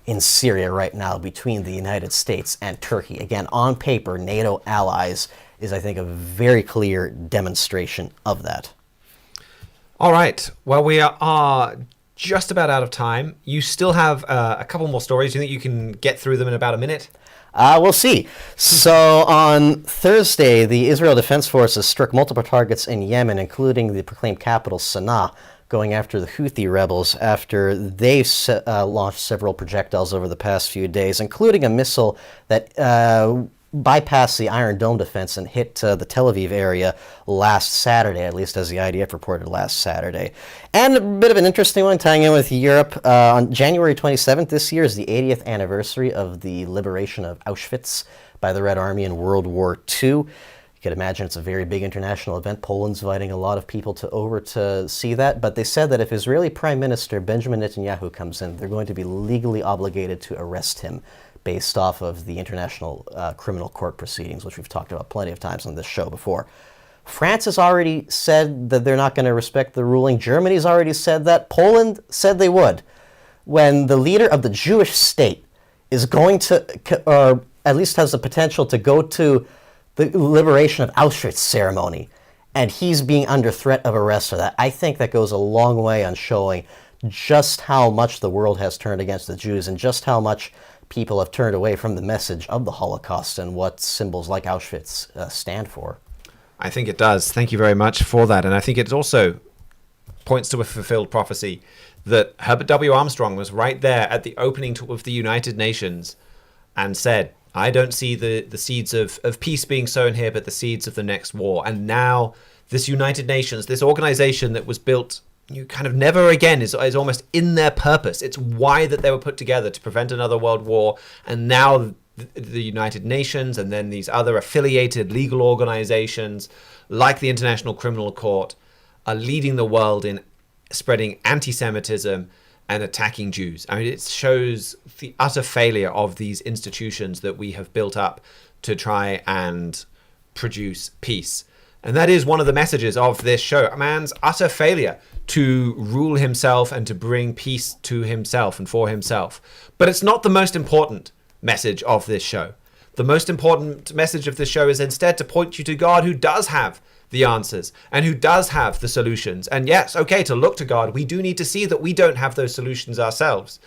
in Syria right now between the United States and Turkey, again, on paper, NATO allies, is, I think, a very clear demonstration of that. All right. Well, we are just about out of time. You still have a couple more stories. Do you think you can get through them in about a minute? We'll see. So on Thursday, the Israel Defense Forces struck multiple targets in Yemen, including the proclaimed capital, Sana'a, going after the Houthi rebels after they launched several projectiles over the past few days, including a missile that bypassed the Iron Dome defense and hit the Tel Aviv area last Saturday, at least as the IDF reported last Saturday. And a bit of an interesting one tying in with Europe. On January 27th this year is the 80th anniversary of the liberation of Auschwitz by the Red Army in World War II. You could imagine it's a very big international event. Poland's inviting a lot of people over to see that, but they said that if Israeli Prime Minister Benjamin Netanyahu comes in, they're going to be legally obligated to arrest him based off of the International Criminal Court proceedings, which we've talked about plenty of times on this show before. France has already said that they're not going to respect the ruling. Germany's already said that. Poland said they would. When the leader of the Jewish state is going to, or at least has the potential to go to the liberation of Auschwitz ceremony, and he's being under threat of arrest for that, I think that goes a long way on showing just how much the world has turned against the Jews and just how much people have turned away from the message of the Holocaust and what symbols like Auschwitz stand for. I think it does. Thank you very much for that. And I think it also points to a fulfilled prophecy that Herbert W. Armstrong was right there at the opening of the United Nations and said, I don't see the seeds of peace being sown here, but the seeds of the next war. And now this United Nations, this organization that was built, you kind of never again, is almost in their purpose. It's why that they were put together, to prevent another world war. And now the United Nations and then these other affiliated legal organizations like the International Criminal Court are leading the world in spreading anti-Semitism and attacking Jews. I mean, it shows the utter failure of these institutions that we have built up to try and produce peace. And that is one of the messages of this show. A man's utter failure to rule himself and to bring peace to himself and for himself. But it's not the most important message of this show. The most important message of this show is instead to point you to God, who does have the answers and who does have the solutions. And yes, okay, to look to God, we do need to see that we don't have those solutions ourselves.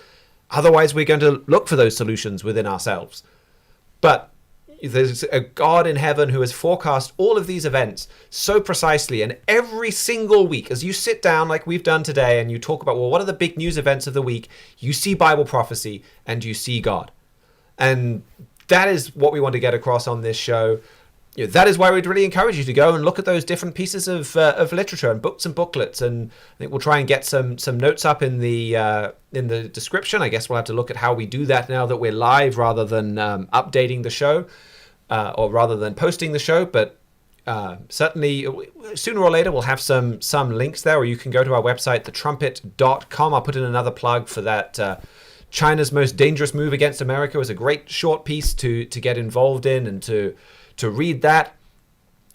Otherwise, we're going to look for those solutions within ourselves. But there's a God in heaven who has forecast all of these events so precisely. And every single week, as you sit down like we've done today and you talk about, well, what are the big news events of the week? You see Bible prophecy and you see God. And that is what we want to get across on this show. You know, that is why we'd really encourage you to go and look at those different pieces of literature and books and booklets. And I think we'll try and get some notes up in the description. I guess we'll have to look at how we do that now that we're live, rather than updating the show, or rather than posting the show. But certainly sooner or later we'll have some links there, or you can go to our website, thetrumpet.com. I'll put in another plug for that. China's most dangerous move against America was a great short piece to get involved in and to read that.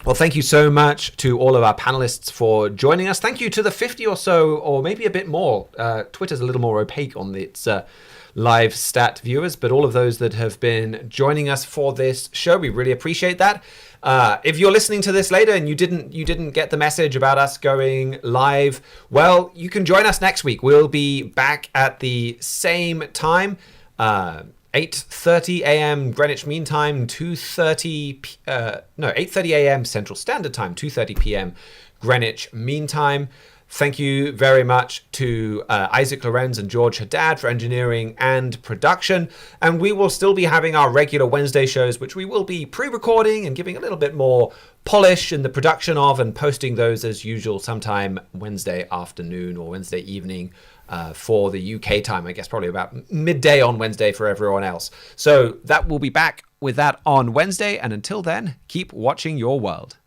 Well, thank you so much to all of our panelists for joining us. Thank you to the 50 or so, or maybe a bit more. Twitter's a little more opaque on its live stat viewers, but all of those that have been joining us for this show, we really appreciate that. If you're listening to this later and you didn't get the message about us going live, well, you can join us next week. We'll be back at the same time. 8:30 a.m. Greenwich Mean Time, 8:30 a.m. Central Standard Time, 2:30 p.m. Greenwich Mean Time. Thank you very much to Isaac Lorenz and George Haddad for engineering and production. And we will still be having our regular Wednesday shows, which we will be pre-recording and giving a little bit more polish in the production of, and posting those as usual sometime Wednesday afternoon or Wednesday evening. For the UK time, I guess probably about midday on Wednesday for everyone else. So that will be back with that on Wednesday. And until then, keep watching your world.